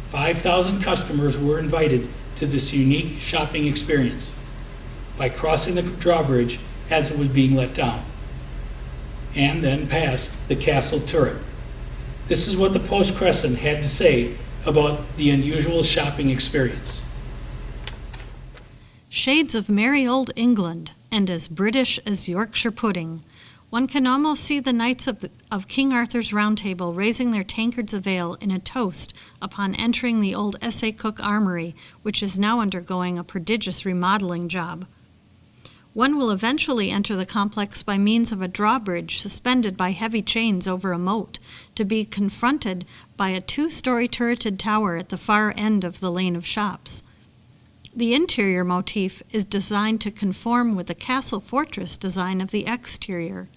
5,000 customers were invited to this unique shopping experience by crossing the drawbridge as it was being let down, and then past the castle turret. This is what the Post Crescent had to say about the unusual shopping experience. Shades of merry old England, and as British as Yorkshire pudding. One can almost see the knights of King Arthur's Round Table raising their tankards of ale in a toast upon entering the old S.A. Cook Armory, which is now undergoing a prodigious remodeling job. One will eventually enter the complex by means of a drawbridge suspended by heavy chains over a moat, to be confronted by a 2-story turreted tower at the far end of the lane of shops. The interior motif is designed to conform with the castle fortress design of the exterior.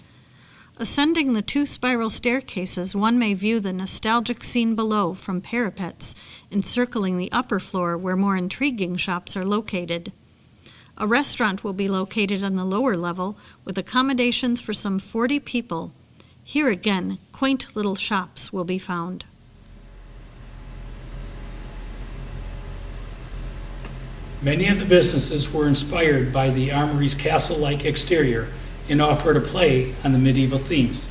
Ascending the 2 spiral staircases, one may view the nostalgic scene below from parapets encircling the upper floor where more intriguing shops are located. A restaurant will be located on the lower level with accommodations for some 40 people. Here again, quaint little shops will be found. Many of the businesses were inspired by the Armory's castle-like exterior and offered a play on the medieval themes.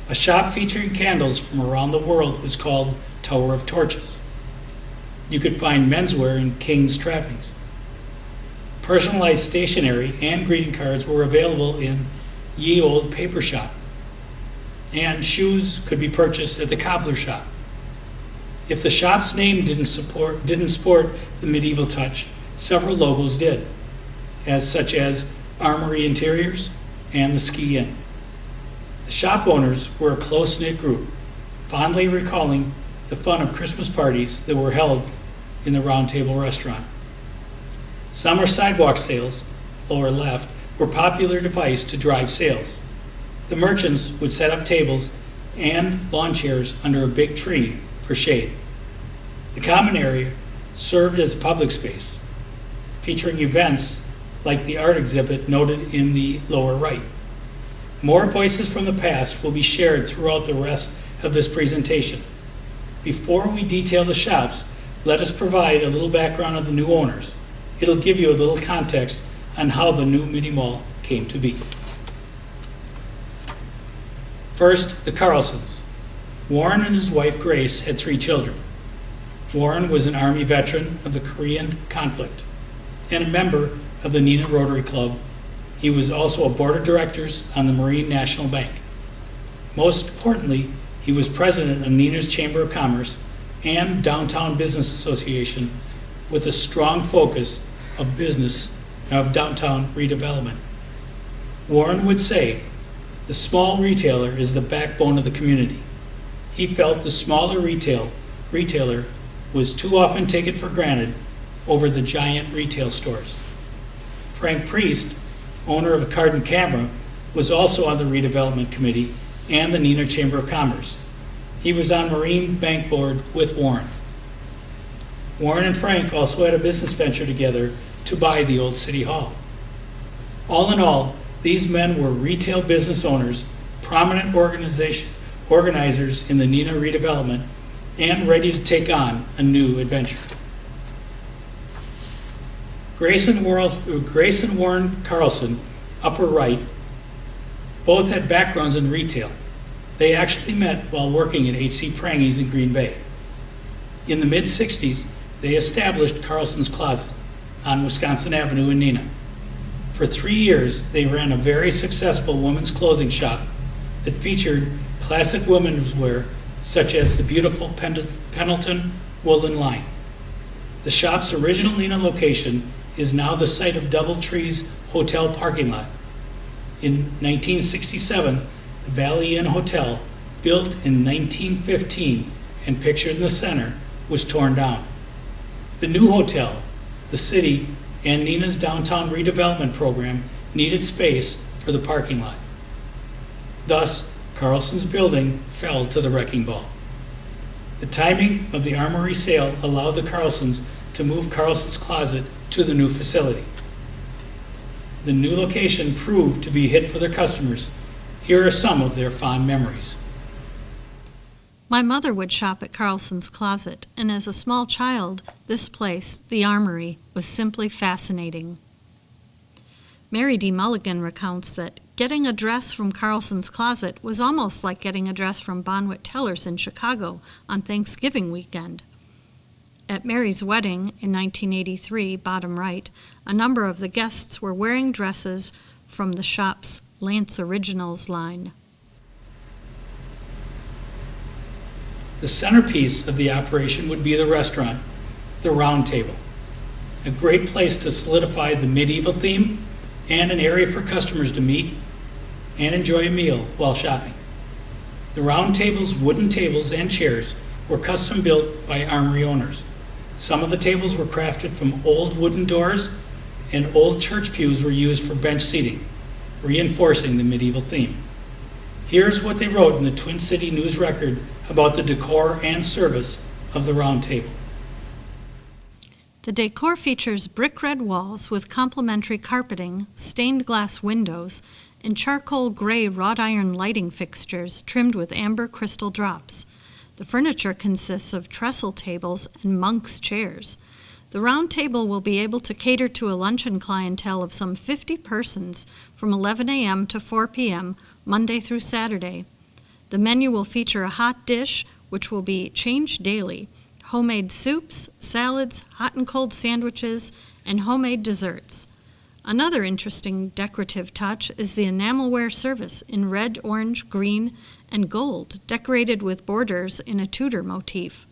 A shop featuring candles from around the world was called Tower of Torches. You could find menswear in King's trappings. Personalized stationery and greeting cards were available in Ye Old Paper Shop, and shoes could be purchased at the Cobbler Shop. If the shop's name didn't sport the medieval touch, several logos did, such as Armory Interiors and the Ski Inn. The shop owners were a close-knit group, fondly recalling the fun of Christmas parties that were held in the Roundtable restaurant. Summer sidewalk sales, lower left, were a popular device to drive sales. The merchants would set up tables and lawn chairs under a big tree for shade. The common area served as a public space, featuring events like the art exhibit noted in the lower right. More voices from the past will be shared throughout the rest of this presentation. Before we detail the shops, let us provide a little background of the new owners. It'll give you a little context on how the new mini mall came to be. First, the Carlsons. Warren and his wife Grace had 3 children. Warren was an Army veteran of the Korean conflict and a member of the Neenah Rotary Club. He was also a board of directors on the Marine National Bank. Most importantly, he was president of Neenah's Chamber of Commerce and Downtown Business Association, with a strong focus of downtown redevelopment. Warren would say, "The small retailer is the backbone of the community." He felt the smaller retailer was too often taken for granted over the giant retail stores. Frank Priest, owner of a Card and Camera, was also on the redevelopment committee and the Neenah Chamber of Commerce. He was on Marine Bank Board with Warren. Warren and Frank also had a business venture together to buy the old City Hall. All in all, these men were retail business owners, prominent organizers in the Neenah redevelopment, and ready to take on a new adventure. Grace and Warren Carlson, upper right, Both had backgrounds in retail. They actually met while working at H.C. Prangy's in Green Bay. In the mid-'60s, they established Carlson's Closet on Wisconsin Avenue in Neenah. For 3 years, they ran a very successful women's clothing shop that featured classic women's wear such as the beautiful Pendleton woolen line. The shop's original Neenah location is now the site of Doubletree's hotel parking lot. In 1967, the Valley Inn Hotel, built in 1915 and pictured in the center, was torn down. The new hotel, the city, and Neenah's downtown redevelopment program needed space for the parking lot. Thus, Carlson's building fell to the wrecking ball. The timing of the Armory sale allowed the Carlsons to move Carlson's Closet to the new facility. The new location proved to be a hit for their customers. Here are some of their fond memories. My mother would shop at Carlson's Closet, and as a small child, this place, the Armory, was simply fascinating. Mary D. Mulligan recounts that getting a dress from Carlson's Closet was almost like getting a dress from Bonwit Tellers in Chicago on Thanksgiving weekend. At Mary's wedding in 1983, bottom right, a number of the guests were wearing dresses from the shop's Lance Originals line. The centerpiece of the operation would be the restaurant, the Roundtable, a great place to solidify the medieval theme and an area for customers to meet and enjoy a meal while shopping. The Roundtable's wooden tables and chairs were custom built by Armory owners. Some of the tables were crafted from old wooden doors, and old church pews were used for bench seating, reinforcing the medieval theme. Here's what they wrote in the Twin City News Record about the decor and service of the Roundtable. The decor features brick red walls with complementary carpeting, stained glass windows, and charcoal gray wrought iron lighting fixtures trimmed with amber crystal drops. The furniture consists of trestle tables and monk's chairs. The Roundtable will be able to cater to a luncheon clientele of some 50 persons from 11 a.m. to 4 p.m., Monday through Saturday. The menu will feature a hot dish, which will be changed daily, homemade soups, salads, hot and cold sandwiches, and homemade desserts. Another interesting decorative touch is the enamelware service in red, orange, green, and gold, decorated with borders in a Tudor motif.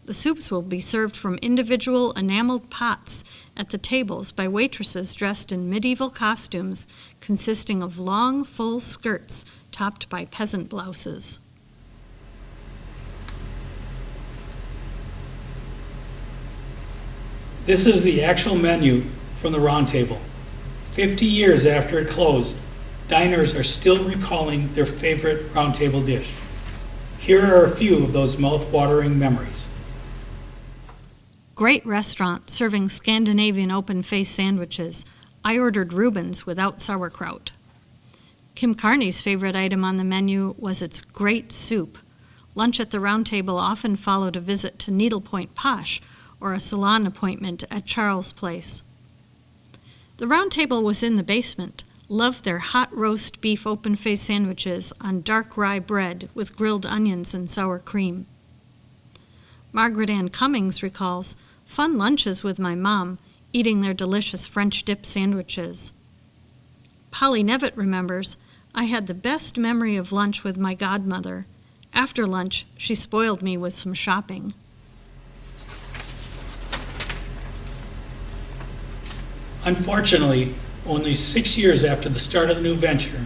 The soups will be served from individual enameled pots at the tables by waitresses dressed in medieval costumes consisting of long, full skirts topped by peasant blouses. This is the actual menu from the Roundtable. 50 years after it closed, diners are still recalling their favorite Roundtable dish. Here are a few of those mouth-watering memories. Great restaurant serving Scandinavian open-face sandwiches. I ordered Reuben's without sauerkraut. Kim Carney's favorite item on the menu was its great soup. Lunch at the Roundtable often followed a visit to Needlepoint Posh or a salon appointment at Charles Place. The Roundtable was in the basement. Loved their hot roast beef open-face sandwiches on dark rye bread with grilled onions and sour cream. Margaret Ann Cummings recalls fun lunches with my mom, eating their delicious French dip sandwiches. Polly Nevitt remembers, I had the best memory of lunch with my godmother. After lunch, she spoiled me with some shopping. Unfortunately, only 6 years after the start of the new venture,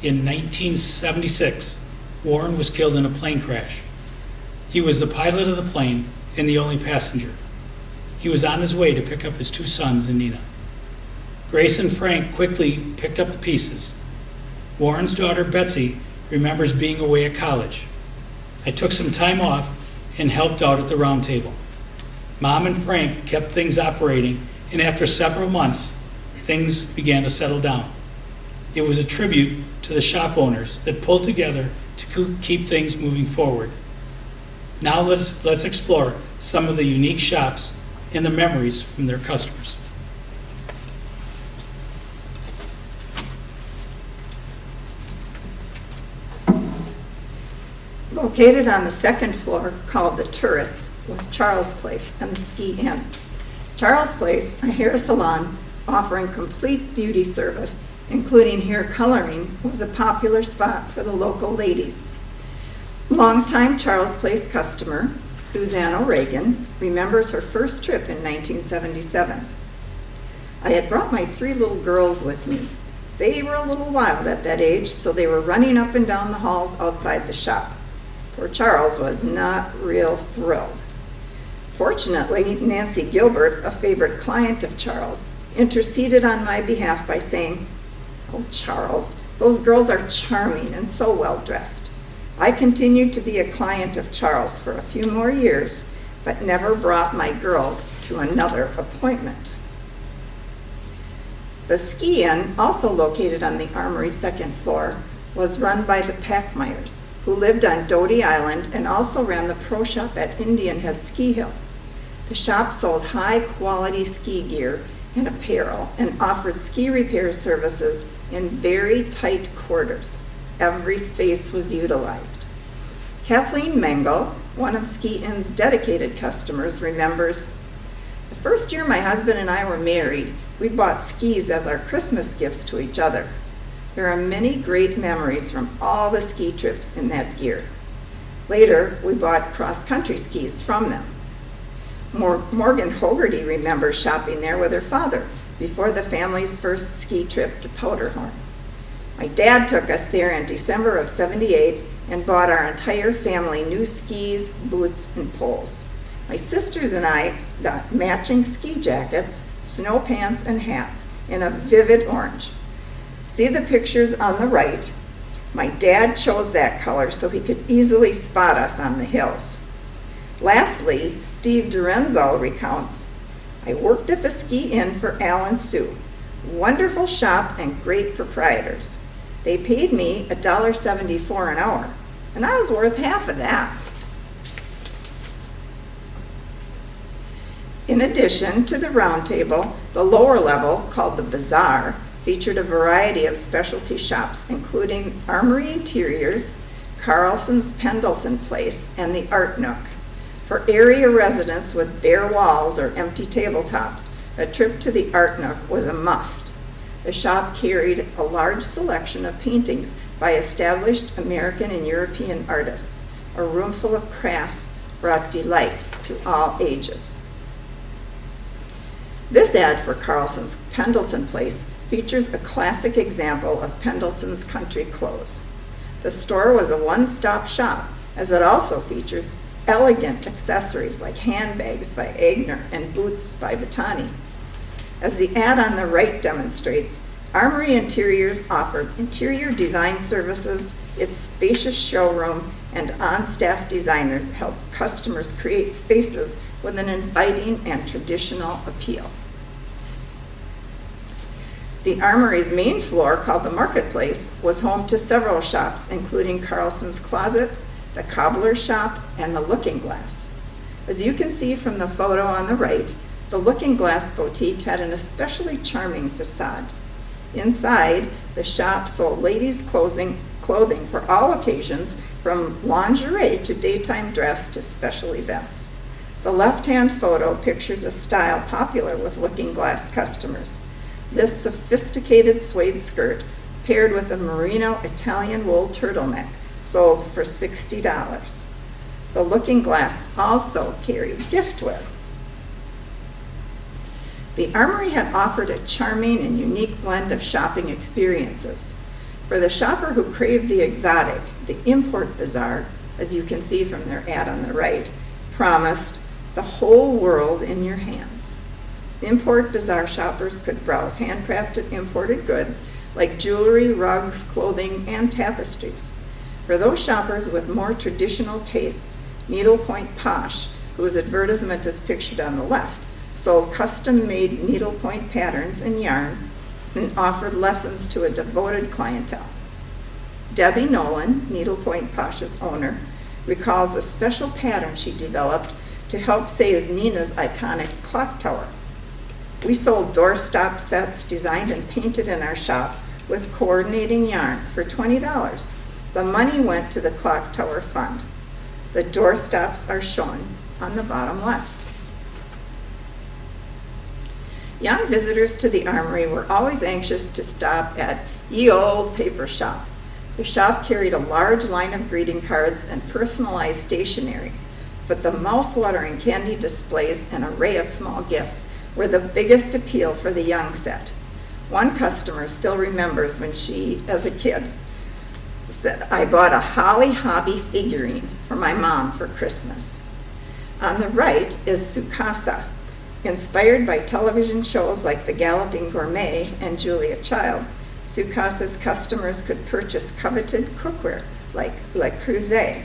in 1976, Warren was killed in a plane crash. He was the pilot of the plane and the only passenger. He was on his way to pick up his two sons in Neenah. Grace and Frank quickly picked up the pieces. Warren's daughter, Betsy, remembers being away at college. I took some time off and helped out at the Roundtable. Mom and Frank kept things operating, and after several months, things began to settle down. It was a tribute to the shop owners that pulled together to keep things moving forward. Now let's explore some of the unique shops and the memories from their customers. Located on the second floor, called the Turrets, was Charles Place and the Ski Inn. Charles Place, a hair salon offering complete beauty service, including hair coloring, was a popular spot for the local ladies. Longtime Charles Place customer, Suzanne O'Regan, remembers her first trip in 1977. I had brought my 3 little girls with me. They were a little wild at that age, so they were running up and down the halls outside the shop. Poor Charles was not real thrilled. Fortunately, Nancy Gilbert, a favorite client of Charles, interceded on my behalf by saying, "Oh, Charles, those girls are charming and so well dressed." I continued to be a client of Charles for a few more years, but never brought my girls to another appointment. The Ski Inn, also located on the Armory second floor, was run by the Packmeyers, who lived on Doty Island and also ran the pro shop at Indian Head Ski Hill. The shop sold high-quality ski gear and apparel and offered ski repair services in very tight quarters. Every space was utilized. Kathleen Mengel, one of Ski Inn's dedicated customers, remembers, "The first year my husband and I were married, we bought skis as our Christmas gifts to each other. There are many great memories from all the ski trips in that gear. Later, we bought cross-country skis from them." Morgan Hogarty remembers shopping there with her father before the family's first ski trip to Powderhorn. "My dad took us there in December of '78 and bought our entire family new skis, boots, and poles. My sisters and I got matching ski jackets, snow pants, and hats in a vivid orange. See the pictures on the right? My dad chose that color so he could easily spot us on the hills." Lastly, Steve Dorenzo recounts, "I worked at the Ski Inn for Al and Sue. Wonderful shop and great proprietors. They paid me $1.74 an hour, and I was worth half of that." In addition to the Roundtable, the lower level, called the Bazaar, featured a variety of specialty shops, including Armory Interiors, Carlson's Pendleton Place, and the Art Nook. For area residents with bare walls or empty tabletops, a trip to the Art Nook was a must. The shop carried a large selection of paintings by established American and European artists. A room full of crafts brought delight to all ages. This ad for Carlson's Pendleton Place features a classic example of Pendleton's country clothes. The store was a one-stop shop, as it also features elegant accessories like handbags by Aigner and boots by Battani. As the ad on the right demonstrates, Armory Interiors offered interior design services, its spacious showroom, and on-staff designers helped customers create spaces with an inviting and traditional appeal. The Armory's main floor, called the Marketplace, was home to several shops, including Carlson's Closet, the Cobbler's Shop, and the Looking Glass. As you can see from the photo on the right, the Looking Glass boutique had an especially charming facade. Inside, the shop sold ladies' clothing for all occasions, from lingerie to daytime dress to special events. The left-hand photo pictures a style popular with Looking Glass customers. This sophisticated suede skirt, paired with a merino Italian wool turtleneck, sold for $60. The Looking Glass also carried giftware. The Armory had offered a charming and unique blend of shopping experiences. For the shopper who craved the exotic, the Import Bazaar, as you can see from their ad on the right, promised the whole world in your hands. Import Bazaar shoppers could browse handcrafted imported goods like jewelry, rugs, clothing, and tapestries. For those shoppers with more traditional tastes, Needlepoint Posh, whose advertisement is pictured on the left, sold custom-made needlepoint patterns and yarn and offered lessons to a devoted clientele. Debbie Nolan, Needlepoint Posh's owner, recalls a special pattern she developed to help save Neenah's iconic clock tower. "We sold doorstop sets designed and painted in our shop with coordinating yarn for $20. The money went to the Clock Tower Fund. The doorstops are shown on the bottom left. Young visitors to the Armory were always anxious to stop at Ye Olde Paper Shop. The shop carried a large line of greeting cards and personalized stationery, but the mouth-watering candy displays and array of small gifts were the biggest appeal for the young set. One customer still remembers when she, as a kid, said, "I bought a Holly Hobby figurine for my mom for Christmas." On the right is Sukasa. Inspired by television shows like The Galloping Gourmet and Julia Child, Sukasa's customers could purchase coveted cookware like Le Creuset.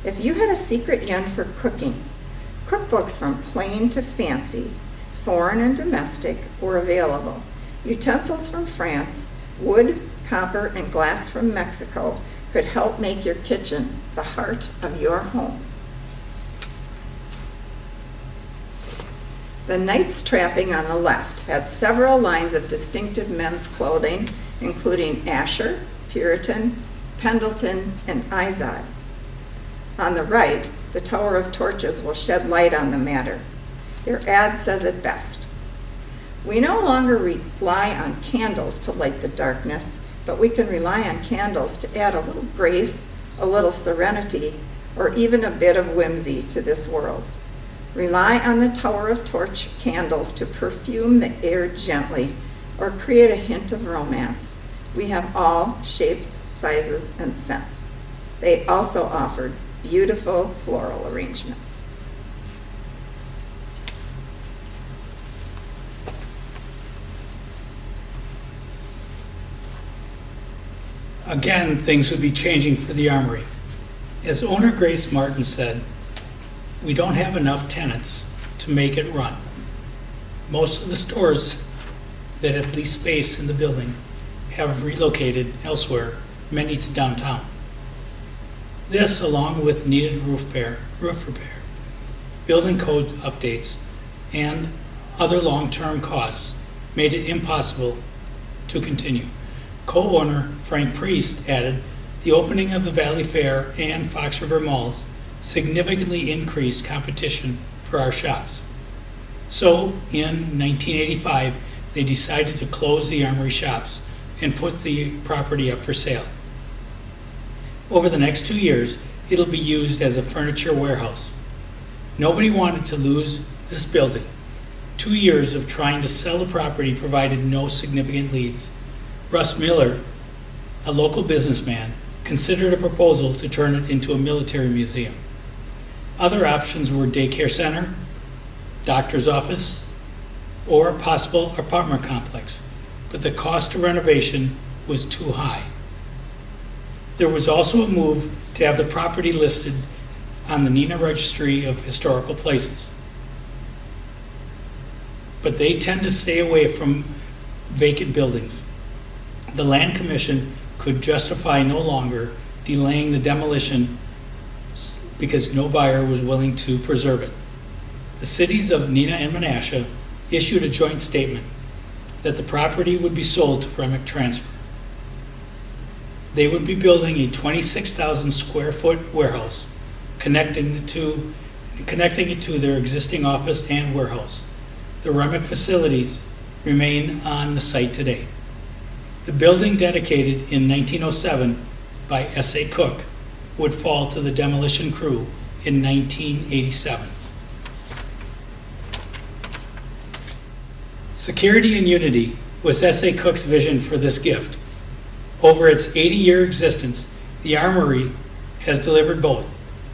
If you had a secret yen for cooking, cookbooks from plain to fancy, foreign and domestic, were available. Utensils from France, wood, copper, and glass from Mexico could help make your kitchen the heart of your home. The knight's trapping on the left had several lines of distinctive men's clothing, including Asher, Puritan, Pendleton, and Izod. On the right, the Tower of Torches will shed light on the matter. Their ad says it best. "We no longer rely on candles to light the darkness, but we can rely on candles to add a little grace, a little serenity, or even a bit of whimsy to this world. Rely on the Tower of Torch candles to perfume the air gently or create a hint of romance. We have all shapes, sizes, and scents." They also offered beautiful floral arrangements. Again, things would be changing for the Armory. As owner Grace Martin said, "We don't have enough tenants to make it run. Most of the stores that have leased space in the building have relocated elsewhere, many to downtown. This, along with needed roof repair, building code updates, and other long-term costs, made it impossible to continue." Co-owner Frank Priest added, "The opening of the Valley Fair and Fox River Malls significantly increased competition for our shops. So in 1985, they decided to close the Armory Shops and put the property up for sale. Over the next 2 years, it'll be used as a furniture warehouse. Nobody wanted to lose this building. 2 years of trying to sell the property provided no significant leads. Russ Miller, a local businessman, considered a proposal to turn it into a military museum. Other options were daycare center, doctor's office, or a possible apartment complex, but the cost of renovation was too high. There was also a move to have the property listed on the Neenah Registry of Historical Places, but they tend to stay away from vacant buildings. The Land Commission could justify no longer delaying the demolition because no buyer was willing to preserve it. The cities of Neenah and Menasha issued a joint statement that the property would be sold to Remick Transfer. They would be building a 26,000 square foot warehouse, connecting it to their existing office and warehouse. The Remick facilities remain on the site today. The building dedicated in 1907 by S.A. Cook would fall to the demolition crew in 1987. Security and unity was S.A. Cook's vision for this gift. Over its 80-year existence, the Armory has delivered both.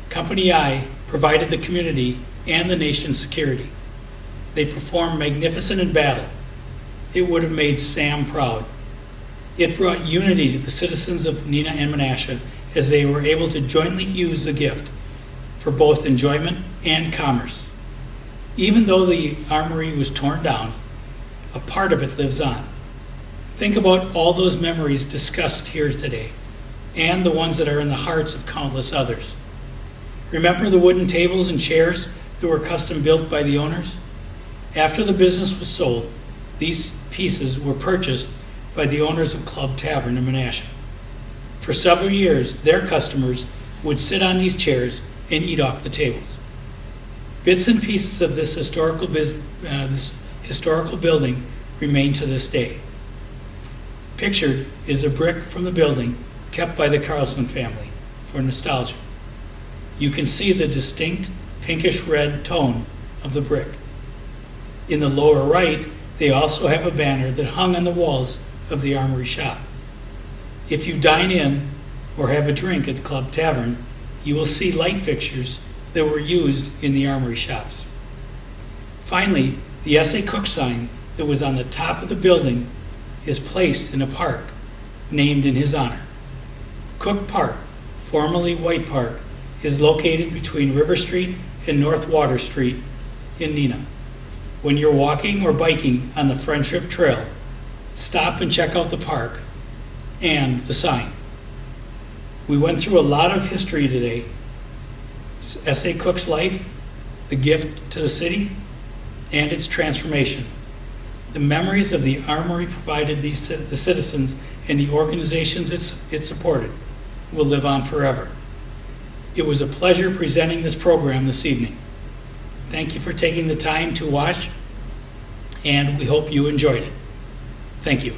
Company I provided the community and the nation's security. They performed magnificent in battle. It would have made Sam proud. It brought unity to the citizens of Neenah and Menasha as they were able to jointly use the gift for both enjoyment and commerce. Even though the Armory was torn down, a part of it lives on. Think about all those memories discussed here today, and the ones that are in the hearts of countless others. Remember the wooden tables and chairs that were custom built by the owners? After the business was sold, these pieces were purchased by the owners of Club Tavern in Menasha. For For several years, their customers would sit on these chairs and eat off the tables. Bits and pieces of this historical building remain to this day. Pictured is a brick from the building kept by the Carlson family for nostalgia. You can see the distinct pinkish red tone of the brick. In the lower right, they also have a banner that hung on the walls of the Armory shop. If you dine in or have a drink at the Club Tavern, you will see light fixtures that were used in the Armory shops. Finally, the S.A. Cook sign that was on the top of the building is placed in a park named in his honor. Cook Park, formerly White Park, is located between River Street and North Water Street in Neenah. When you're walking or biking on the Friendship Trail, stop and check out the park and the sign. We went through a lot of history today. S.A. Cook's life, the gift to the city, and its transformation. The memories of the Armory provided the citizens and the organizations it supported will live on forever. It was a pleasure presenting this program this evening. Thank you for taking the time to watch, and we hope you enjoyed it. Thank you.